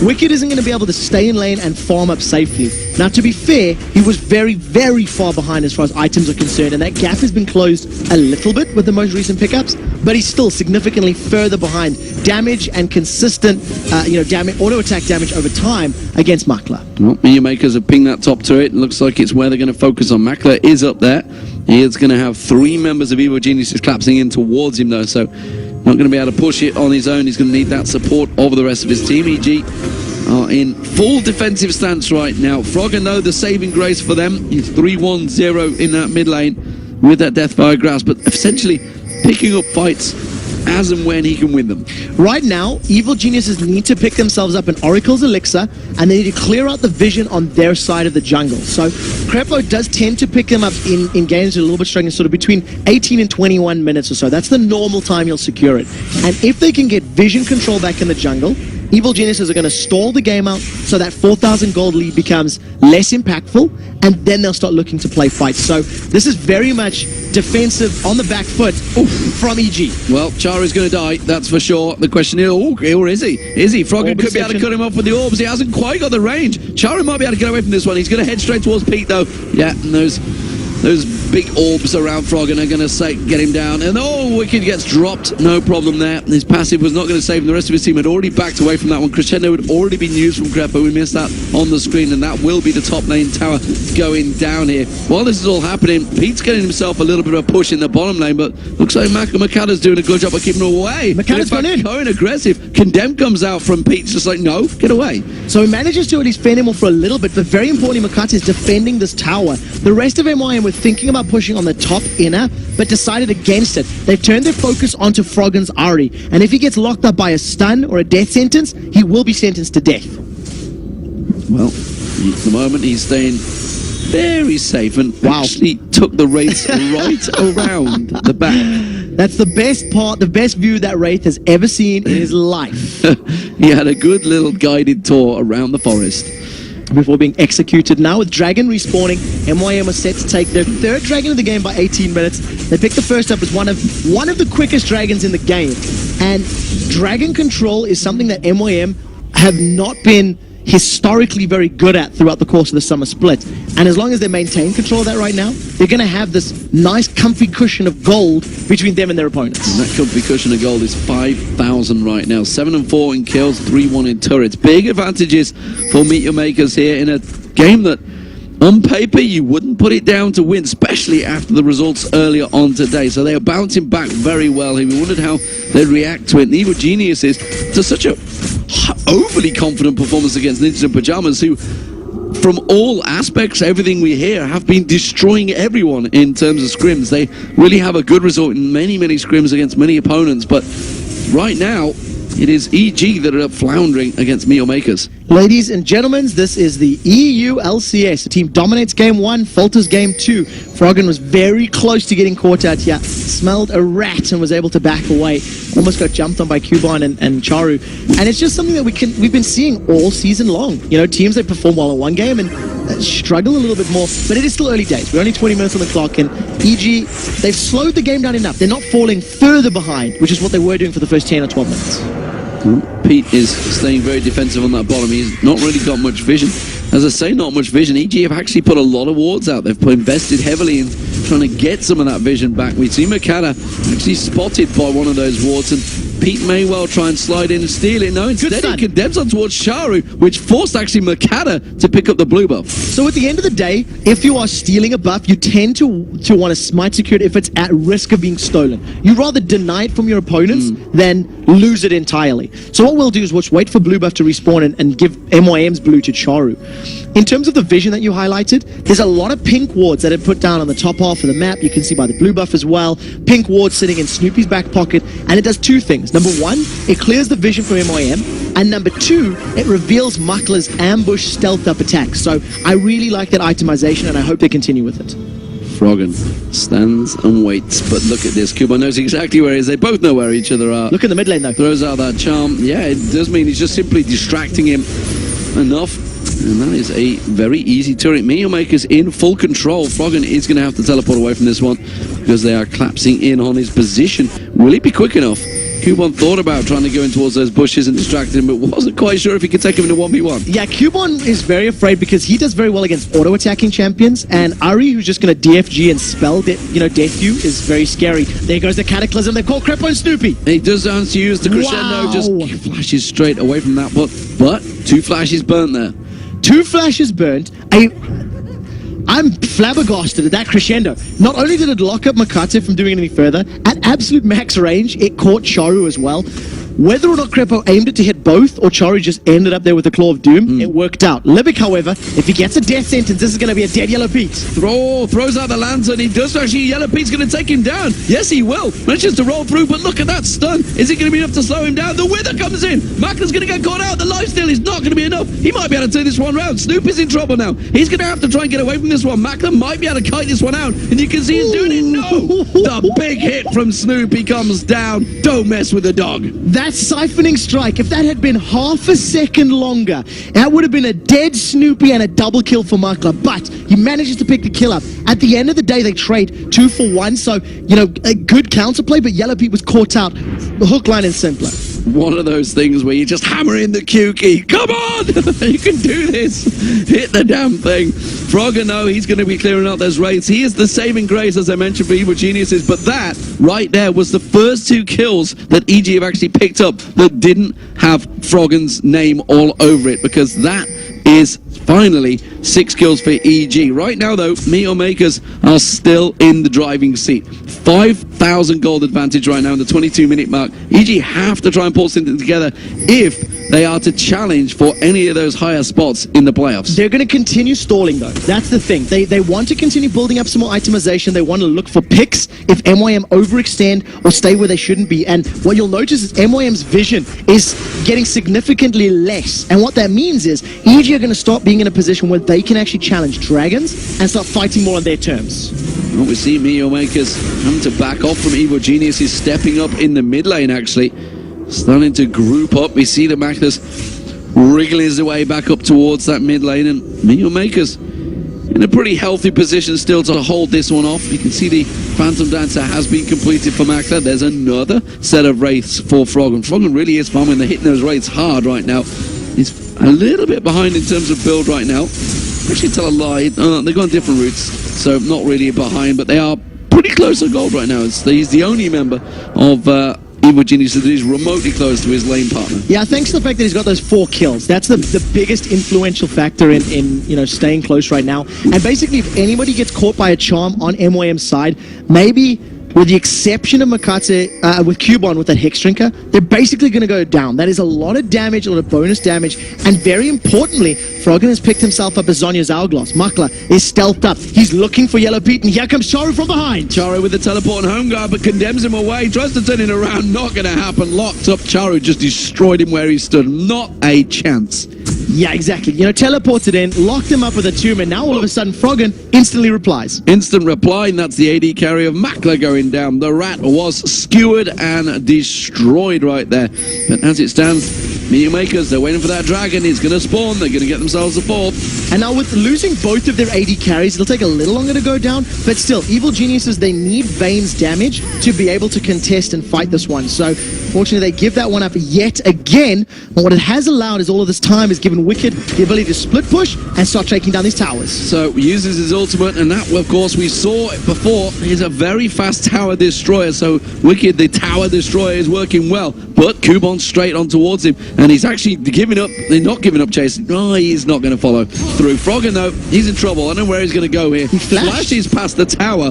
Wicked isn't going to be able to stay in lane and farm up safely. Now, to be fair, he was very, very far behind as far as items are concerned, and that gap has been closed a little bit with the most recent pickups, but he's still significantly further behind damage and consistent auto attack damage over time against Makler. Well, Meteor Makers have pinged that top turret. Looks like it's where they're going to focus on. Makler is up there. He is going to have 3 members of Evil Geniuses collapsing in towards him, though, so not going to be able to push it on his own. He's going to need that support over the rest of his team. EG are in full defensive stance right now. Froggen, though, the saving grace for them. He's 3-1-0 in that mid lane with that Deathfire Grasp, but essentially picking up fights as and when he can win them. Right now, Evil Geniuses need to pick themselves up an Oracle's Elixir, and they need to clear out the vision on their side of the jungle. So Crepo does tend to pick them up in games that are a little bit struggling, sort of between 18 and 21 minutes or so. That's the normal time you'll secure it. And if they can get vision control back in the jungle, Evil Geniuses are going to stall the game out so that 4,000 gold lead becomes less impactful, and then they'll start looking to play fights. So this is very much defensive on the back foot from EG. Well, Charu's going to die, that's for sure. The question is, or is he? Is he? Froggen could be able to cut him off with the orbs. He hasn't quite got the range. Charu might be able to get away from this one. He's going to head straight towards Pete, though. Yeah, and those big orbs around Froggen are going to get him down. And Wicked gets dropped. No problem there. His passive was not going to save him. The rest of his team had already backed away from that one. Crescendo had already been used from Crepo. We missed that on the screen, and that will be the top lane tower going down here. While this is all happening, Pete's getting himself a little bit of a push in the bottom lane, but looks like Mikado's doing a good job of keeping him away. Mikado's gone in. Going aggressive. Condemn comes out from Pete, just like, no, get away. So he manages to at least fend him off for a little bit, but very importantly, Mikado is defending this tower. The rest of MYM were thinking about pushing on the top inner, but decided against it. They've turned their focus onto Froggen's Ahri, and if he gets locked up by a stun or a death sentence, he will be sentenced to death. Well, at the moment he's staying very safe and actually took the Wraith right around the back. That's the best part, the best view that Wraith has ever seen in his life. He had a good little guided tour around the forest before being executed. Now with Dragon respawning, MYM was set to take their 3rd Dragon of the game by 18 minutes. They picked the first up as one of the quickest Dragons in the game. And Dragon control is something that MYM have not been historically very good at throughout the course of the summer split. And as long as they maintain control of that right now, they're going to have this nice comfy cushion of gold between them and their opponents. And that comfy cushion of gold is 5,000 right now. 7-4 in kills, 3-1 in turrets. Big advantages for Meet Your Makers here in a game that on paper, you wouldn't put it down to win, especially after the results earlier on today. So they are bouncing back very well here. We wondered how they'd react to it. And Evil Geniuses, to such a overly confident performance against Ninjas in Pajamas, who, from all aspects, everything we hear, have been destroying everyone in terms of scrims. They really have a good result in many, many scrims against many opponents. But right now, it is EG that are floundering against Meet Your Makers. Ladies and gentlemen, this is the EU LCS. The team dominates game 1, falters game 2. Froggen was very close to getting caught out here. Smelled a rat and was able to back away. Almost got jumped on by Cubon and Charu. And it's just something that we've been seeing all season long. You know, teams that perform well in one game and struggle a little bit more. But it is still early days. We're only 20 minutes on the clock, and EG, they've slowed the game down enough. They're not falling further behind, which is what they were doing for the first 10 or 12 minutes. Pete is staying very defensive on that bottom. He's not really got much vision. As I say, not much vision. EG have actually put a lot of wards out. They've invested heavily in trying to get some of that vision back. We see Makata actually spotted by one of those wards, and Pete may well try and slide in and steal it. No, instead he condemns on towards Charu, which forced actually Makata to pick up the blue buff. So at the end of the day, if you are stealing a buff, you tend to want to smite secure it if it's at risk of being stolen. You'd rather deny it from your opponents than lose it entirely. So what we'll do is we'll wait for blue buff to respawn and give MYM's blue to Charu. In terms of the vision that you highlighted, there's a lot of pink wards that are put down on the top half of the map. You can see by the blue buff as well. Pink ward sitting in Snoopy's back pocket, and it does two things. Number one, it clears the vision from MYM, and number two, it reveals Makla's ambush stealth up attack. So I really like that itemization, and I hope they continue with it. Froggen stands and waits, but look at this. Kuba knows exactly where he is. They both know where each other are. Look in the mid lane though. Throws out that charm. Yeah, it does mean he's just simply distracting him enough. And that is a very easy turret. Meet Your Makers in full control. Froggen is going to have to teleport away from this one because they are collapsing in on his position. Will he be quick enough? Cubon thought about trying to go in towards those bushes and distract him, but wasn't quite sure if he could take him into 1v1. Yeah, Cubon is very afraid because he does very well against auto-attacking champions, and Ari, who's just going to DFG and spell death you, is very scary. There goes the Cataclysm. They call Crepo and Snoopy. He does to use the crescendo, just flashes straight away from that, but 2 flashes burnt there. 2 flashes burnt. I'm flabbergasted at that crescendo. Not only did it lock up Makata from doing any further, at absolute max range, it caught Charu as well. Whether or not Crepo aimed it to hit both, or Charu just ended up there with the Claw of Doom, it worked out. Libic, however, if he gets a death sentence, this is going to be a dead Yellow Pete. Throws out the lantern. He does actually. Yellow Pete's going to take him down. Yes, he will. Manages to roll through, but look at that stun. Is it going to be enough to slow him down? The Wither comes in. Makla's going to get caught out. The lifesteal is not going to be enough. He might be able to turn this one round. Snoop is in trouble now. He's going to have to try and get away from this one. Makla might be able to kite this one out, and you can see he's doing it. No! The big hit from Snoop. He comes down. Don't mess with the dog. That siphoning strike, if that had been half a second longer, that would have been a dead Snoopy and a double kill for Makla, but he manages to pick the kill up. At the end of the day, they trade 2 for 1, so, you know, a good counterplay, but Yellow Pete was caught out. The hook, line, and simpler. One of those things where you just hammer in the Q key. Come on! You can do this. Hit the damn thing. Froggen, no, he's going to be clearing out those raids. He is the saving grace, as I mentioned, for Evil Geniuses, but that right there was the first 2 kills that EG have actually picked up that didn't have Froggen's name all over it, because that is finally 6 kills for EG. Right now, though, Meet Your Makers are still in the driving seat. 5,000 gold advantage right now in the 22-minute mark. EG have to try and pull something together if they are to challenge for any of those higher spots in the playoffs. They're going to continue stalling, though. That's the thing. They want to continue building up some more itemization. They want to look for picks if MYM overextend or stay where they shouldn't be. And what you'll notice is MYM's vision is getting significantly less. And what that means is EG are going to start being in a position where they can actually challenge dragons and start fighting more on their terms. Well, we see Meet Your Makers having to back off from Evil Genius. He's stepping up in the mid lane, actually. Starting to group up. We see the Makla's wriggling his way back up towards that mid lane, and Meet Your Makers in a pretty healthy position still to hold this one off. You can see the Phantom Dancer has been completed for Makla. There's another set of wraiths for Froggen. Froggen really is farming. They're hitting those wraiths hard right now. He's a little bit behind in terms of build right now. Actually, tell a lie. They've gone different routes, so not really behind, but they are pretty close to gold right now. He's the only member of Evil Genius that is remotely close to his lane partner. Yeah, thanks to the fact that he's got those 4 kills. That's the biggest influential factor in staying close right now. And basically, if anybody gets caught by a charm on MYM's side, maybe with the exception of Makate with Cubon with that Hex Drinker, they're basically going to go down. That is a lot of damage, a lot of bonus damage, and very importantly, Froggen has picked himself up as Zonya's Hourglass. Makla is stealthed up. He's looking for Yellow Pete, and here comes Charu from behind. Charu with the teleport and home guard, but condemns him away. Tries to turn it around, not going to happen. Locked up, Charu just destroyed him where he stood. Not a chance. Yeah, exactly. Teleported in, locked him up with a tomb, and now all of a sudden, Froggen instantly replies. Instant reply, and that's the AD carry of Makla going down. The rat was skewered and destroyed right there. But as it stands, Meteor Makers, they're waiting for that dragon. He's going to spawn. They're going to get themselves a fourth. And now with losing both of their AD carries, it'll take a little longer to go down. But still, Evil Geniuses, they need Vayne's damage to be able to contest and fight this one. So, fortunately, they give that one up yet again. And what it has allowed is all of this time has given Wicked the ability to split push and start taking down these towers. So, uses his ultimate, and that, of course, we saw it before, is a very fast tower destroyer. So, Wicked, the tower destroyer, is working well. But Cubon straight on towards him, and he's actually giving up. They're not giving up chase. No, he's not going to follow through. Froggen, though, he's in trouble. I don't know where he's going to go here. He flashes past the tower,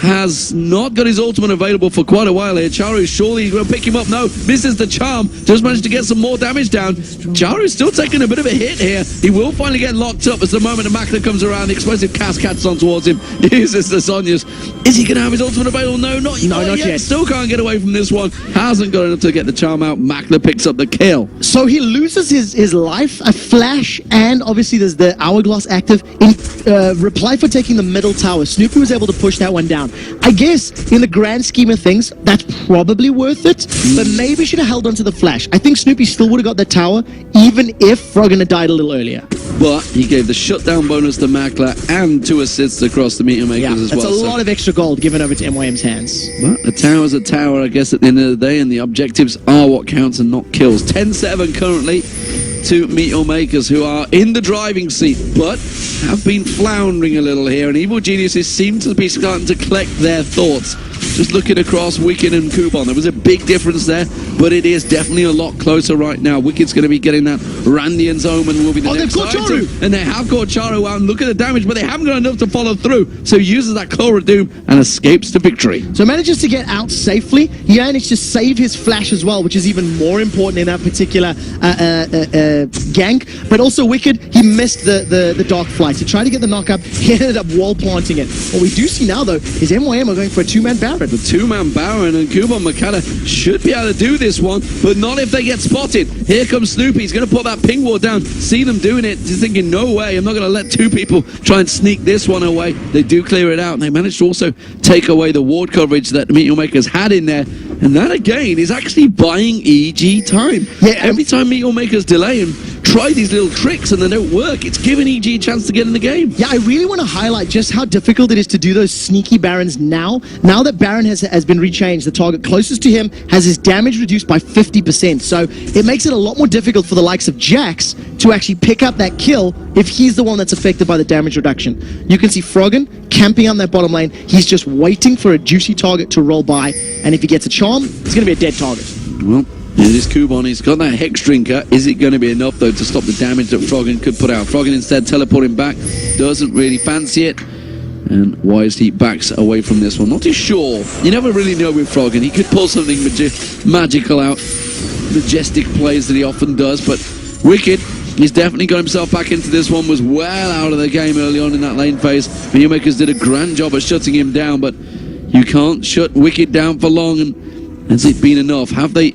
has not got his ultimate available for quite a while here. Charu, surely he's going to pick him up. No, misses the charm. Just managed to get some more damage down. Charu's still taking a bit of a hit here. He will finally get locked up as the moment the Makla comes around. The explosive cast catches on towards him. He uses the Sonya's. Is he going to have his ultimate available? No, not yet. Still can't get away from this one. Hasn't got enough to get the charm out. Makla picks up the kill. So he loses his life, a flash, and obviously there's the Hourglass active. In reply for taking the middle tower, Snoopy was able to push that one down. I guess in the grand scheme of things, that's probably worth it, but maybe should have held on to the flash. I think Snoopy still would have got the tower, even if Froggen had died a little earlier. But he gave the shutdown bonus to Makla and 2 assists across the Meteor Makers as well. That's a lot of extra gold given over to MYM's hands. But a tower's a tower, I guess, at the end of the day, and the objectives are what counts and not kills. 10-7 currently to Meteor Makers, who are in the driving seat, but have been floundering a little here, and Evil Geniuses seem to be starting to collect their thoughts. Just looking across Wicked and Cubon, there was a big difference there, but it is definitely a lot closer right now. Wicked's going to be getting that Randian's Omen and will be the next item. And they have caught Charu out, and look at the damage, but they haven't got enough to follow through. So he uses that Cora Doom and escapes to victory. So manages to get out safely. He managed to save his flash as well, which is even more important in that particular gank. But also Wicked, he missed the Dark Flight. He tried to get the knock up, he ended up wall planting it. What we do see now, though, is MYM are going for a 2-man Baron. The 2-man Baron, and Cubon Makala should be able to do this one, but not if they get spotted. Here comes Snoopy. He's going to put that ping ward down. See them doing it. He's thinking, no way, I'm not going to let 2 people try and sneak this one away. They do clear it out, and they managed to also take away the ward coverage that the Meteor Makers had in there. And that, again, is actually buying EG time. Yeah, every time Meteor Makers delay and try these little tricks and they don't work, it's giving EG a chance to get in the game. Yeah, I really want to highlight just how difficult it is to do those sneaky Barons now. Now that Baron has been rechanged, the target closest to him has his damage reduced by 50%. So it makes it a lot more difficult for the likes of Jax to actually pick up that kill if he's the one that's affected by the damage reduction. You can see Froggen camping on that bottom lane. He's just waiting for a juicy target to roll by, and if he gets a charm, it's going to be a dead target. Well, it is Cubon. He's got that Hex Drinker. Is it going to be enough, though, to stop the damage that Froggen could put out? Froggen instead teleporting back. Doesn't really fancy it. And Wise Heat backs away from this one. Not too sure. You never really know with Froggen. He could pull something magical out. Majestic plays that he often does. But Wicked, he's definitely got himself back into this one. Was well out of the game early on in that lane phase. Meteor Makers did a grand job of shutting him down. But you can't shut Wicked down for long. And has it been enough? Have they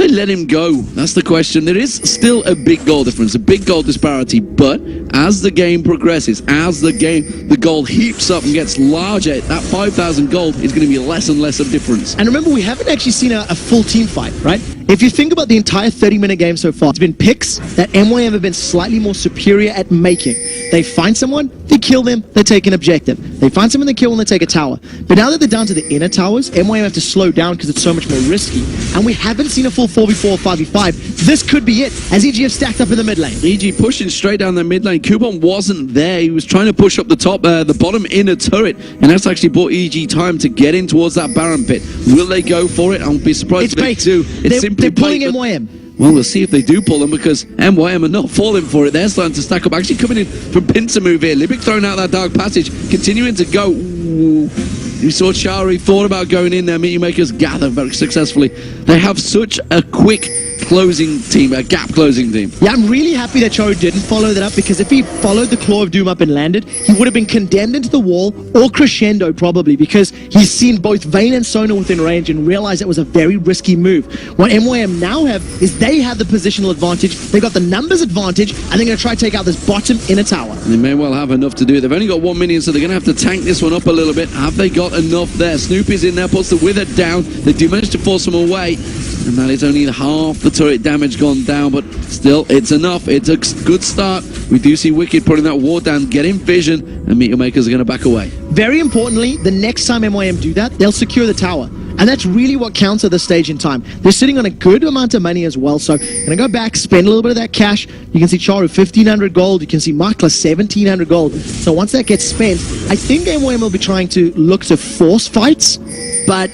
let him go? That's the question. There is still a big goal difference, a big goal disparity, but as the game progresses, as the gold heaps up and gets larger, that 5,000 gold is going to be less and less of difference. And remember, we haven't actually seen a full team fight, right? If you think about the entire 30-minute game so far, it's been picks that MYM have been slightly more superior at making. They find someone, they kill them, they take an objective. They find someone, they kill them, they take a tower. But now that they're down to the inner towers, MYM have to slow down because it's so much more risky. And we haven't seen a full 4v4 or 5v5. This could be it, as EG have stacked up in the mid lane. EG pushing straight down the mid lane. Kubon wasn't there. He was trying to push up the top, the bottom inner turret, and that's actually bought EG time to get in towards that Baron pit. Will they go for it? I'll be surprised if they do. They're pulling MYM. Well, we'll see if they do pull them, because MYM are not falling for it. They're starting to stack up. Actually coming in from pincer move here. Libic throwing out that dark passage, continuing to go. Ooh. You saw Chari thought about going in there. Meteor Makers gather very successfully. They have such a quick closing team, a gap closing team. Yeah, I'm really happy that Chari didn't follow that up, because if he followed the Claw of Doom up and landed, he would have been condemned into the wall, or Crescendo probably, because he's seen both Vayne and Sona within range and realized that was a very risky move. What MYM now have is they have the positional advantage, they got the numbers advantage, and they're going to try to take out this bottom inner tower. They may well have enough to do it. They've only got 1 minion, so they're going to have to tank this one up a little bit. Have they got enough there? Snoopy's in there, puts the Wither down. They do manage to force him away, and that is only half the turret damage gone down, but still, it's enough. It's a good start. We do see Wicked putting that ward down, getting vision, and Meteor Makers are going to back away. Very importantly, the next time MYM do that, they'll secure the tower. And that's really what counts at this stage in time. They're sitting on a good amount of money as well, so gonna go back, spend a little bit of that cash. You can see Charu 1,500 gold, you can see Makla 1,700 gold. So once that gets spent, I think MYM will be trying to look to force fights, but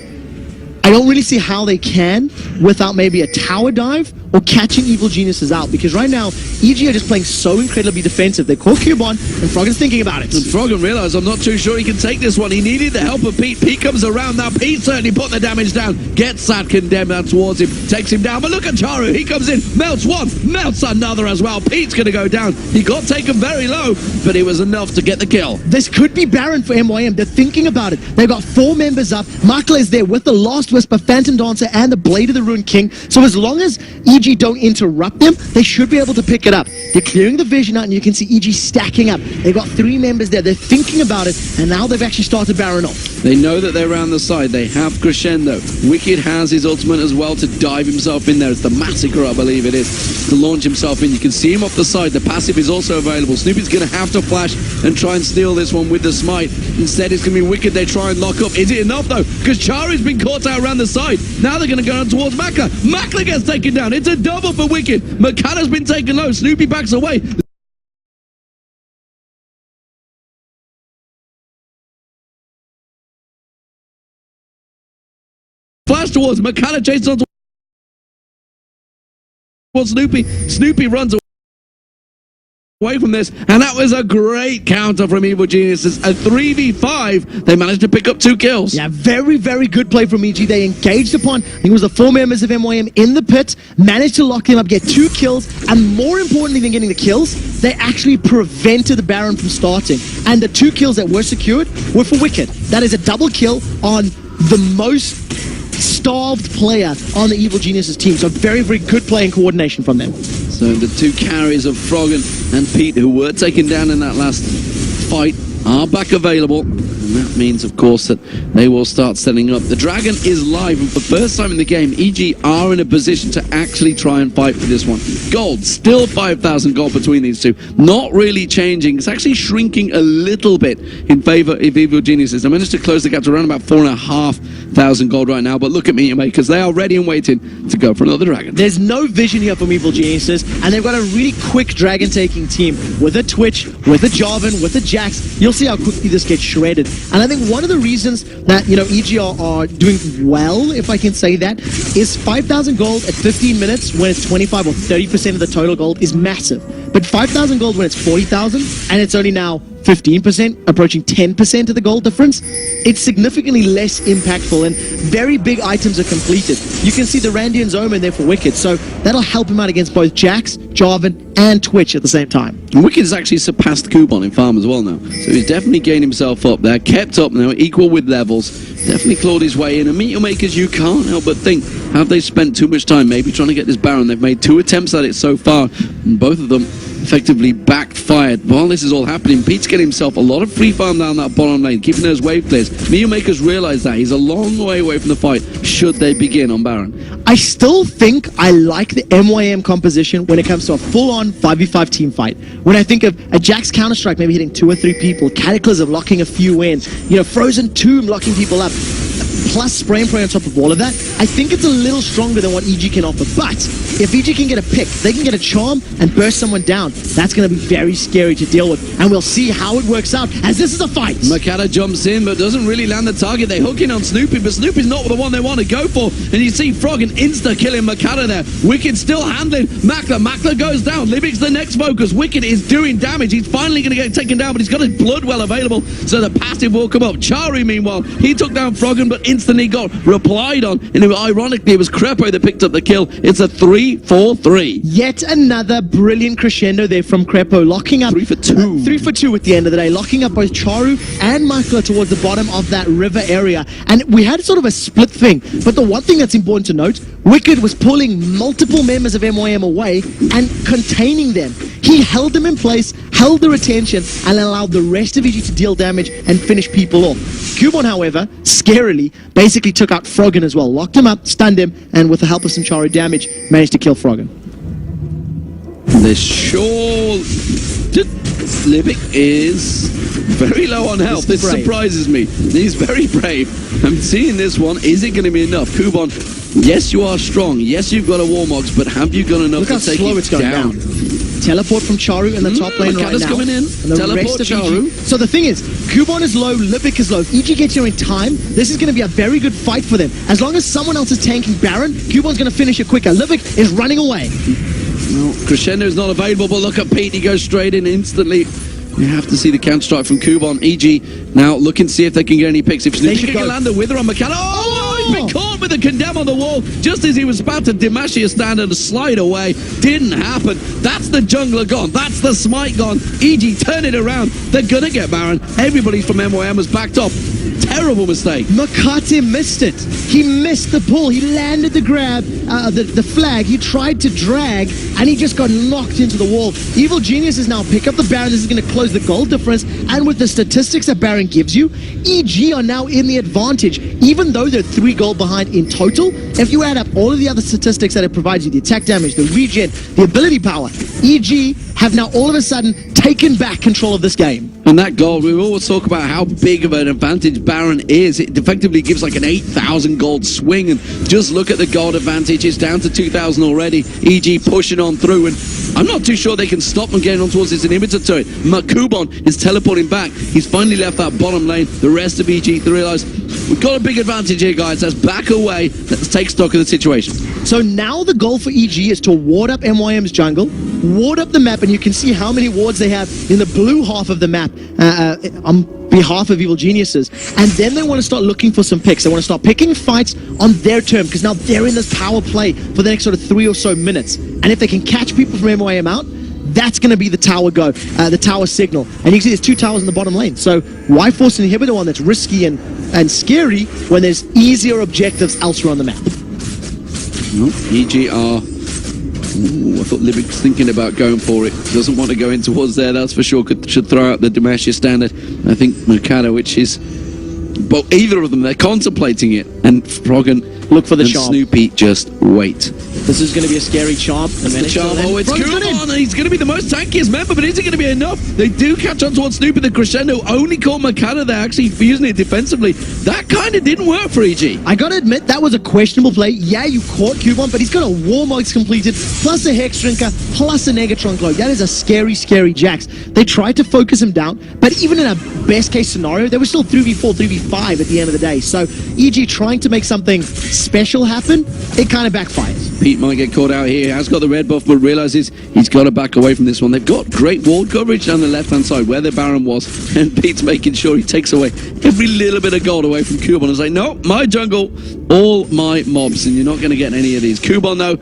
I don't really see how they can without maybe a tower dive or catching Evil Geniuses out, because right now EG are just playing so incredibly defensive. They call Cubon, and Froggen's thinking about it. And Froggen realized, I'm not too sure he can take this one. He needed the help of Pete. Pete comes around now. Pete certainly put the damage down, gets that condemned out towards him, takes him down. But look at Charu, he comes in, melts one, melts another as well. Pete's going to go down. He got taken very low, but it was enough to get the kill. This could be Baron for MYM. They're thinking about it. They've got 4 members up. Makla is there with the Last Whisper, Phantom Dancer, and the Blade of the Ruined King. So as long as EG don't interrupt them, they should be able to pick it up. They're clearing the vision out, and you can see EG stacking up. They've got 3 members there. They're thinking about it, and now they've actually started Baron off. They know that they're around the side. They have Crescendo. Wicked has his ultimate as well to dive himself in there. It's the Massacre, I believe it is, to launch himself in. You can see him off the side. The passive is also available. Snoopy's going to have to flash and try and steal this one with the smite. Instead, it's going to be Wicked. They try and lock up. Is it enough, though? Because Chari's been caught out around the side. Now they're going to go on towards Makla. Makla gets taken down. It's a double for Wicked. Makala's been taken low. Snoopy backs away. Flash towards Makala, chases on towards Snoopy. Snoopy runs away from this, and that was a great counter from Evil Geniuses. A 3v5, they managed to pick up 2 kills. Yeah, very, very good play from EG. They engaged upon, I think it was the 4 members of MYM in the pit, managed to lock them up, get 2 kills, and more importantly than getting the kills, they actually prevented the Baron from starting. And the 2 kills that were secured were for Wicked. That is a double kill on the most starved player on the Evil Geniuses team. So very, very good play and coordination from them. So the 2 carries of Froggen and Pete, who were taken down in that last fight, are back available. And that means, of course, that they will start setting up. The Dragon is live, and for the first time in the game, EG are in a position to actually try and fight for this one. Gold, still 5,000 gold between these two. Not really changing. It's actually shrinking a little bit in favor of Evil Geniuses. They managed to close the gap to around about 4,500 gold right now, but look at Meteor Makers. They are ready and waiting to go for another Dragon. There's no vision here from Evil Geniuses, and they've got a really quick Dragon-taking team with a Twitch, with a Jarvan, with a Jax. You'll see how quickly this gets shredded. And I think one of the reasons that, you know, EG are doing well, if I can say that, is 5,000 gold at 15 minutes when it's 25 or 30% of the total gold is massive. But 5,000 gold when it's 40,000 and it's only now 15%, approaching 10% of the gold difference, it's significantly less impactful, and very big items are completed. You can see the Randian's Omen there for Wicked, so that'll help him out against both Jax, Jarvan, and Twitch at the same time. And Wicked's actually surpassed Kubon in farm as well now, so he's definitely gained himself up there, kept up now, equal with levels, definitely clawed his way in. And Meteor Makers, you can't help but think, have they spent too much time maybe trying to get this Baron? They've made 2 attempts at it so far, and both of them effectively backfired. while this is all happening, Pete's getting himself a lot of free farm down that bottom lane, keeping those wave clears. Makers realize that he's a long way away from the fight should they begin on Baron. I still think I like the MYM composition when it comes to a full-on 5v5 team fight. When I think of a Jax Counter-Strike maybe hitting 2 or 3 people, Cataclysm locking a few in, Frozen Tomb locking people up, plus spray and pray on top of all of that, I think it's a little stronger than what EG can offer. But if EG can get a pick, they can get a charm and burst someone down, that's going to be very scary to deal with. And we'll see how it works out, as this is a fight. Makata jumps in, but doesn't really land the target. They hook in on Snoopy, but Snoopy's not the one they want to go for. And you see Frog and insta-killing Makata there. Wicked still handling Makla. Makla goes down. Libic's the next focus. Wicked is doing damage. He's finally going to get taken down, but he's got his blood well available, so the passive will come up. Charu, meanwhile, he took down Froggen, but instantly got replied on, and ironically it was Crepo that picked up the kill. It's a 3-4-3. Yet another brilliant crescendo there from Crepo, locking up 3 for 2. 3 for 2 at the end of the day, locking up both Charu and Makla towards the bottom of that river area. And we had sort of a split thing, but the one thing that's important to note, Wicked was pulling multiple members of MYM away and containing them. He held them in place, held their attention, and allowed the rest of EG to deal damage and finish people off. Cubon, however, scarily, basically took out Froggen as well. Locked him up, stunned him, and with the help of some Charu damage, managed to kill Froggen. The sure... Libic is very low on health. This surprises me. He's very brave. I'm seeing this one. Is it going to be enough? Kubon, yes, you are strong. Yes, you've got a Warmogs, but have you got enough to take it down? Teleport from Charu in the top lane right now. Coming in. Teleport Charu. So the thing is, Kubon is low, Libic is low. If EG gets here in time, this is going to be a very good fight for them. As long as someone else is tanking Baron, Kubon's going to finish it quicker. Libic is running away. Well, Crescendo is not available, but look at Pete. He goes straight in instantly. You have to see the counter strike from Kubon. EG now looking to see if they can get any picks. If Sneaky can land the wither on McCann. Oh, he's been caught with a condemn on the wall just as he was about to Demacia a stand and slide away. Didn't happen. That's the jungler gone. That's the smite gone. EG turn it around. They're gonna get Baron. Everybody from MYM was backed off. Terrible mistake. Makate missed it. He missed the pull. He landed the grab, the flag. He tried to drag, and he just got knocked into the wall. Evil Geniuses now pick up the Baron. This is going to close the goal difference. And with the statistics that Baron gives you, EG are now in the advantage. Even though they're 3 goals behind in total, if you add up all of the other statistics that it provides you, the attack damage, the regen, the ability power, EG have now all of a sudden taken back control of this game. And that gold, we always talk about how big of an advantage Baron is. It effectively gives like an 8,000 gold swing, and just look at the gold advantage. It's down to 2,000 already. EG pushing on through, and I'm not too sure they can stop them getting on towards this inhibitor turret. Kubon is teleporting back. He's finally left that bottom lane. The rest of EG to realize we've got a big advantage here, guys. Let's back away. Let's take stock of the situation. So now the goal for EG is to ward up MYM's jungle, ward up the map, and you can see how many wards they have in the blue half of the map on behalf of Evil Geniuses. And then they want to start looking for some picks. They want to start picking fights on their term, because now they're in this power play for the next sort of 3 or so minutes. And if they can catch people from MYM out, that's going to be the tower go, the tower signal. And you can see there's 2 towers in the bottom lane. So why force an inhibitor one that's risky and scary when there's easier objectives elsewhere on the map? EG are... Ooh, I thought Libic's thinking about going for it. Doesn't want to go in towards there, that's for sure. Should throw out the Demacia standard. I think Mercado, which is... Well, either of them, they're contemplating it. And Froggen look for the and charm. Snoopy just wait. This is going to be a scary charm. The charm. Oh, it's Kubon. He's going to be the most tankiest member, but is it going to be enough? They do catch on towards Snoopy. The crescendo only caught Makata there, actually using it defensively. That kind of didn't work for EG. I got to admit, that was a questionable play. Yeah, you caught Kubon, but he's got a Warmogs completed, plus a Hex Drinker, plus a Negatron Glow. That is a scary, scary Jax. They tried to focus him down, but even in a best-case scenario, they were still 3v4, 3v5 at the end of the day. So EG trying to make something special happen, it kind of backfires. Pete might get caught out here. He has got the red buff, but realizes he's got to back away from this one. They've got great wall coverage down the left-hand side where the Baron was, and Pete's making sure he takes away every little bit of gold away from Kubon and say, no, my jungle, all my mobs, and you're not going to get any of these. Kubon, though,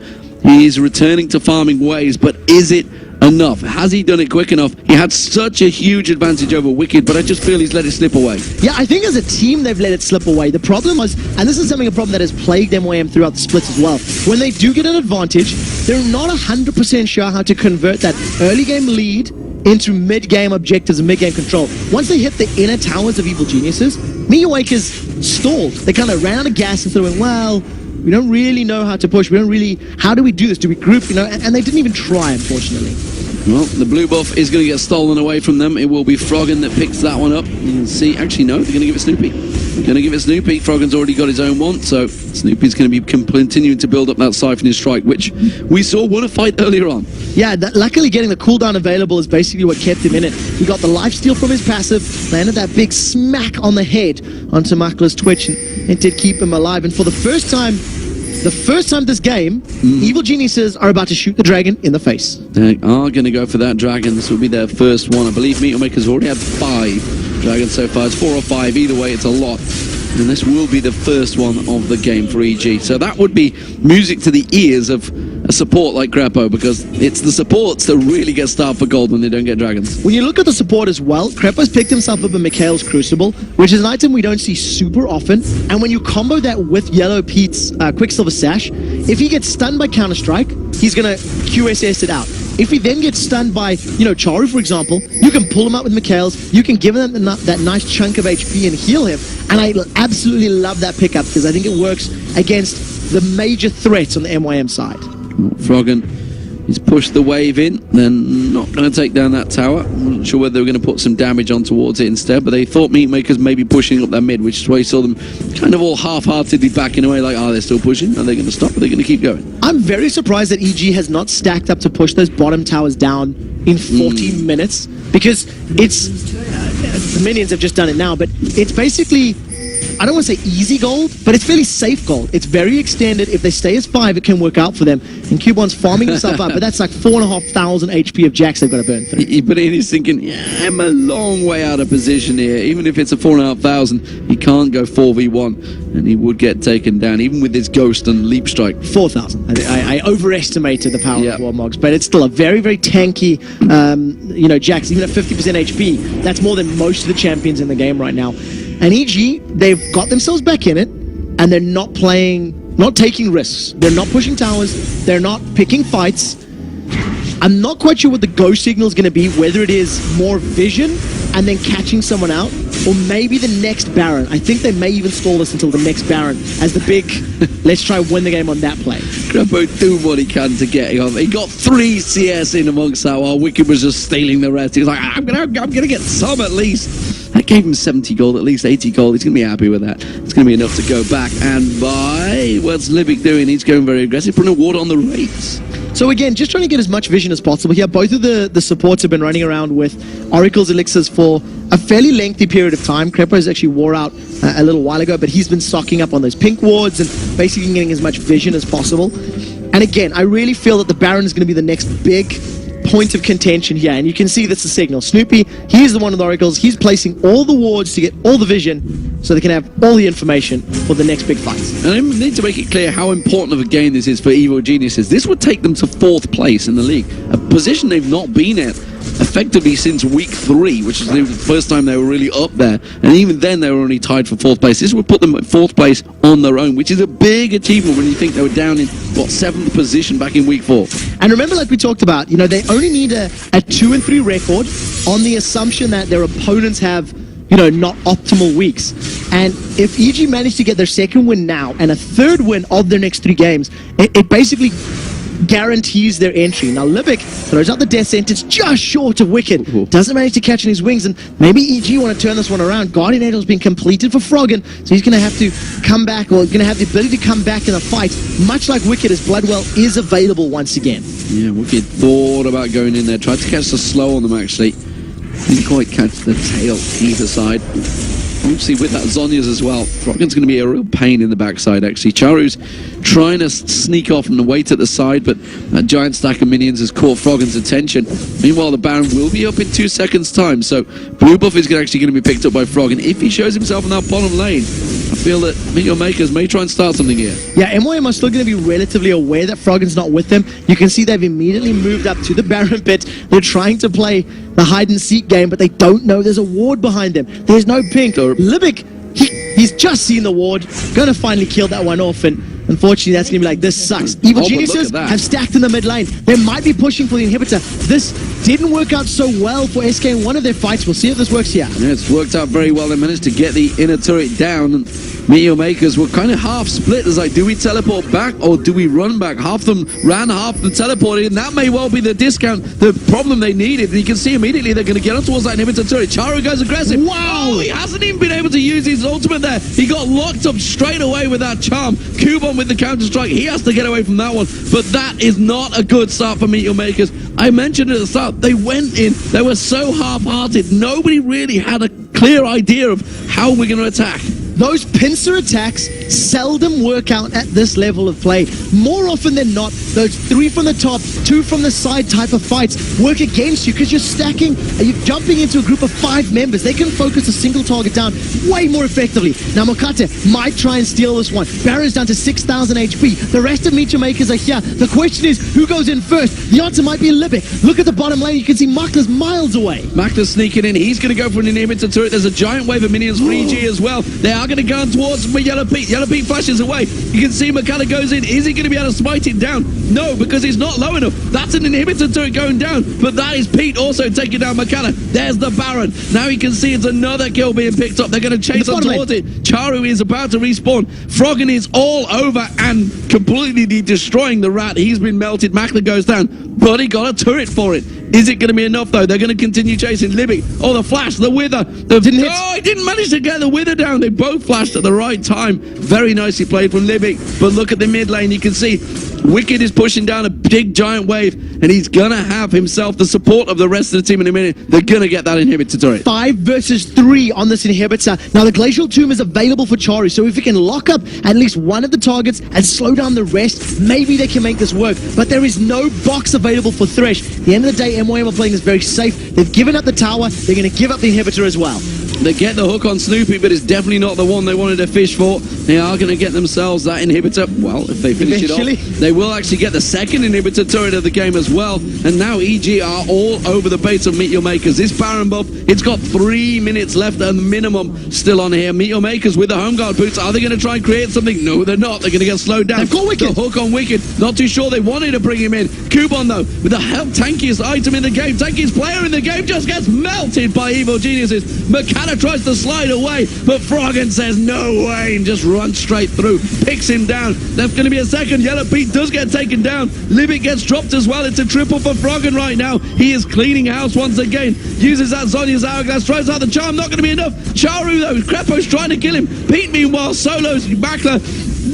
he is returning to farming ways, but is it enough? Has he done it quick enough? He had such a huge advantage over Wicked, but I just feel he's let it slip away. Yeah, I think as a team they've let it slip away. The problem was, and this is a problem that has plagued MYM throughout the splits as well, when they do get an advantage, they're not 100% sure how to convert that early game lead into mid-game objectives and mid-game control. Once they hit the inner towers of Evil Geniuses, Miyawakers stalled. They kind of ran out of gas and sort of went, well, we don't really know how to push. We don't really, how do we do this? Do we group, and they didn't even try, unfortunately. Well, the blue buff is going to get stolen away from them. It will be Froggen that picks that one up. You can see, actually, no, they're going to give it Snoopy. Going to give it Snoopy. Froggen's already got his own one, so Snoopy's going to be continuing to build up that siphoning strike, which we saw won a fight earlier on. Yeah, luckily getting the cooldown available is basically what kept him in it. He got the lifesteal from his passive, landed that big smack on the head onto Makla's Twitch, and it did keep him alive. And for the first time this game, Evil Geniuses are about to shoot the dragon in the face. They are going to go for that dragon. This will be their first one. I believe Meteor Maker's already had 5 dragons so far. It's 4 or 5. Either way, it's a lot. And this will be the first one of the game for EG. So that would be music to the ears of a support like Crepo, because it's the supports that really get starved for gold when they don't get dragons. When you look at the support as well, Crepo's picked himself up a Mikhail's Crucible, which is an item we don't see super often. And when you combo that with Yellow Pete's Quicksilver Sash, if he gets stunned by Counter-Strike, he's going to QSS it out. If he then gets stunned by, Charu, for example, you can pull him out with Mikhail's, you can give him that nice chunk of HP and heal him. And I absolutely love that pickup because I think it works against the major threats on the MYM side. Froggen, he's pushed the wave in. They're not going to take down that tower. I'm not sure whether they were going to put some damage on towards it instead, but they thought Meat Makers may be pushing up their mid, which is why you saw them kind of all half-heartedly backing away, like, they're still pushing? Are they going to stop? Are they going to keep going? I'm very surprised that EG has not stacked up to push those bottom towers down in 40 minutes, because it's... the minions have just done it now, but it's basically... I don't want to say easy gold, but it's fairly safe gold. It's very extended. If they stay as 5, it can work out for them. And Cubon's farming himself up, but that's like 4,500 HP of jacks they've got to burn through. But he's thinking, I'm a long way out of position here. Even if it's a 4,500, he can't go 4v1, and he would get taken down, even with his ghost and leap strike. 4,000. I overestimated the power of Warmogs, but it's still a very, very tanky, jacks. Even at 50% HP, that's more than most of the champions in the game right now. And EG, they've got themselves back in it, and they're not taking risks. They're not pushing towers. They're not picking fights. I'm not quite sure what the go signal is going to be, whether it is more vision and then catching someone out, or maybe the next Baron. I think they may even stall this until the next Baron as the big, let's try win the game on that play. Crepo doing what he can to get on. He got 3 CS in amongst that while Wicked was just stealing the rest. He was like, I'm gonna get some at least. That gave him 70 gold, at least 80 gold. He's going to be happy with that. It's going to be enough to go back and buy. What's Libic doing? He's going very aggressive, putting a ward on the rates. So again, just trying to get as much vision as possible here. Both of the supports have been running around with Oracle's Elixirs for a fairly lengthy period of time. Crepo's actually wore out a little while ago, but he's been stocking up on those pink wards and basically getting as much vision as possible. And again, I really feel that the Baron is going to be the next big point of contention here, and you can see that's the signal. Snoopy, he's the one of the Oracles. He's placing all the wards to get all the vision so they can have all the information for the next big fight. And I need to make it clear how important of a game this is for Evil Geniuses. This would take them to 4th place in the league, a position they've not been at effectively since week 3, which is the first time they were really up there, and even then they were only tied for 4th place. This would put them at 4th place on their own, which is a big achievement when you think they were down in 7th position back in week 4. And remember, like we talked about, they only need a 2-3 record on the assumption that their opponents have not optimal weeks. And if EG managed to get their 2nd win now and a 3rd win of their next 3 games, it basically guarantees their entry. Now Libic throws out the death sentence just short of Wicked. Doesn't manage to catch in his wings, and maybe EG want to turn this one around. Guardian Angel's been completed for Froggen, so he's going to have to come back, or going to have the ability to come back in a fight, much like Wicked, as Bloodwell is available once again. Yeah, Wicked thought about going in there, tried to catch the slow on them actually. Didn't quite catch the tail either side. Obviously with that Zhonya's as well, Froggen's going to be a real pain in the backside actually. Charu's trying to sneak off and wait at the side, but that giant stack of minions has caught Froggen's attention. Meanwhile, the Baron will be up in 2 seconds time, so blue buff is actually going to be picked up by Froggen if he shows himself in that bottom lane. I feel that Meteor Makers may try and start something here. Yeah, MYM are still going to be relatively aware that Froggen's not with them. You can see they've immediately moved up to the Baron pit. They're trying to play the hide-and-seek game, but they don't know there's a ward behind them. There's no pink. Libic, he's just seen the ward, going to finally kill that one off, and unfortunately that's going to be like, this sucks. Evil Geniuses have stacked in the mid lane. They might be pushing for the inhibitor. This didn't work out so well for SK in one of their fights. We'll see if this works here. Yeah, it's worked out very well. They managed to get the inner turret down, and Meteor Makers were kind of half split. It's like, do we teleport back or do we run back? Half them ran, half them teleported, and that may well be the discount, the problem they needed. And you can see immediately they're going to get up towards that inhibitor turret. Charu goes aggressive. Wow! Oh, he hasn't even been able to use his ultimate there. He got locked up straight away with that charm. Kubon with the counter-strike. He has to get away from that one. But that is not a good start for Meteor Makers. I mentioned at the start, they went in. They were so half-hearted. Nobody really had a clear idea of how we're going to attack. Those pincer attacks seldom work out at this level of play. More often than not, those 3 from the top, 2 from the side type of fights work against you because you're stacking, you're jumping into a group of 5 members. They can focus a single target down way more effectively. Now Mokate might try and steal this one. Baron's down to 6,000 HP. The rest of Meteor Makers are here. The question is, who goes in first? The answer might be Libic. Look at the bottom lane. You can see Makla's miles away. Makla's sneaking in. He's going to go for an inhibitor turret. There's a giant wave of minions for EG as well. They are going to go towards Yellow Pete. Yellow Pete flashes away. You can see Makala goes in. Is he going to be able to smite it down? No, because he's not low enough. That's an inhibitor turret going down, but that is Pete also taking down Makala. There's the Baron. Now you can see it's another kill being picked up. They're going to chase on towards it. Charu is about to respawn. Froggen is all over and completely destroying the rat. He's been melted. Makala goes down, but he got a turret for it. Is it going to be enough, though? They're going to continue chasing Libic. Oh, the flash, the wither. He didn't manage to get the wither down. They both flashed at the right time. Very nicely played from Libic. But look at the mid lane. You can see Wicked is pushing down a big giant wave, and he's going to have himself the support of the rest of the team in a minute. They're going to get that inhibitor turret. 5 versus 3 on this inhibitor. Now, the Glacial Tomb is available for Charu, so if he can lock up at least one of the targets and slow down the rest, maybe they can make this work. But there is no box available for Thresh. At the end of the day, MYM are playing this very safe. They've given up the tower. They're going to give up the inhibitor as well. They get the hook on Snoopy, but it's definitely not the one they wanted to fish for. They are going to get themselves that inhibitor. Well, if they finish it off, they will actually get the second inhibitor turret of the game as well. And now EG are all over the base of Meteor Makers. This Baron buff, it's got 3 minutes left at the minimum still on here. Meteor Makers with the home guard boots. Are they going to try and create something? No, they're not. They're going to get slowed down. They've got Wicked. The hook on Wicked. Not too sure they wanted to bring him in. Kubon, though, with the tankiest item in the game, tankiest player in the game, just gets melted by Evil Geniuses. McKenna tries to slide away, but Froggen says no way and just runs straight through. Picks him down. There's going to be a second. Yellow Pete does get taken down. Libic gets dropped as well. It's a triple for Froggen right now. He is cleaning house once again. Uses that Zhonya's hourglass. Tries out the charm. Not going to be enough. Charu, though. Crepo's trying to kill him. Pete, meanwhile, solos Makla.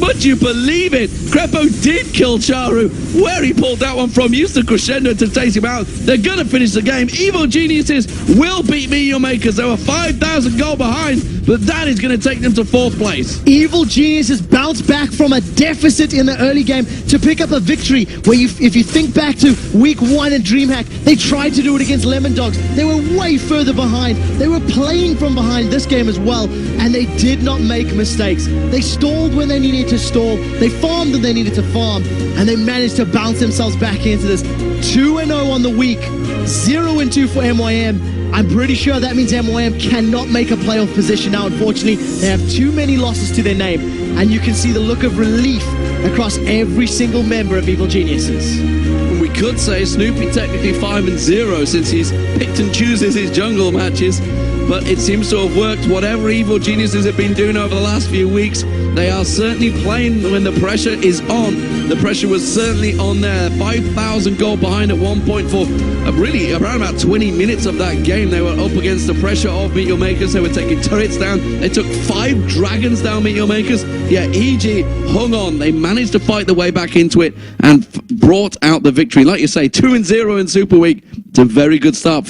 Would you believe it? Crepo did kill Charu. Where he pulled that one from, used the crescendo to take him out. They're going to finish the game. Evil Geniuses will beat Meteor Makers. They were 5,000 gold behind, but that is going to take them to 4th place. Evil Geniuses bounced back from a deficit in the early game to pick up a victory where if you think back to week 1 in DreamHack, they tried to do it against Lemon Dogs. They were way further behind. They were playing from behind this game as well, and they did not make mistakes. They stalled when they needed to stall. They farmed when they needed to farm, and they managed to bounce themselves back into this. 2-0 on the week, 0-2 for MYM. I'm pretty sure that means MYM cannot make a playoff position now. Unfortunately, they have too many losses to their name, and you can see the look of relief across every single member of Evil Geniuses. We could say Snoopy technically 5-0 since he's picked and chooses his jungle matches, but it seems to have worked. Whatever Evil Geniuses have been doing over the last few weeks, they are certainly playing when the pressure is on. The pressure was certainly on there. 5,000 gold behind at one point for really around about 20 minutes of that game. They were up against the pressure of Meteor Makers. They were taking turrets down. They took 5 dragons down, Meteor Makers. Yeah, EG hung on. They managed to fight their way back into it and brought out the victory. Like you say, 2-0 in Super Week. It's a very good start for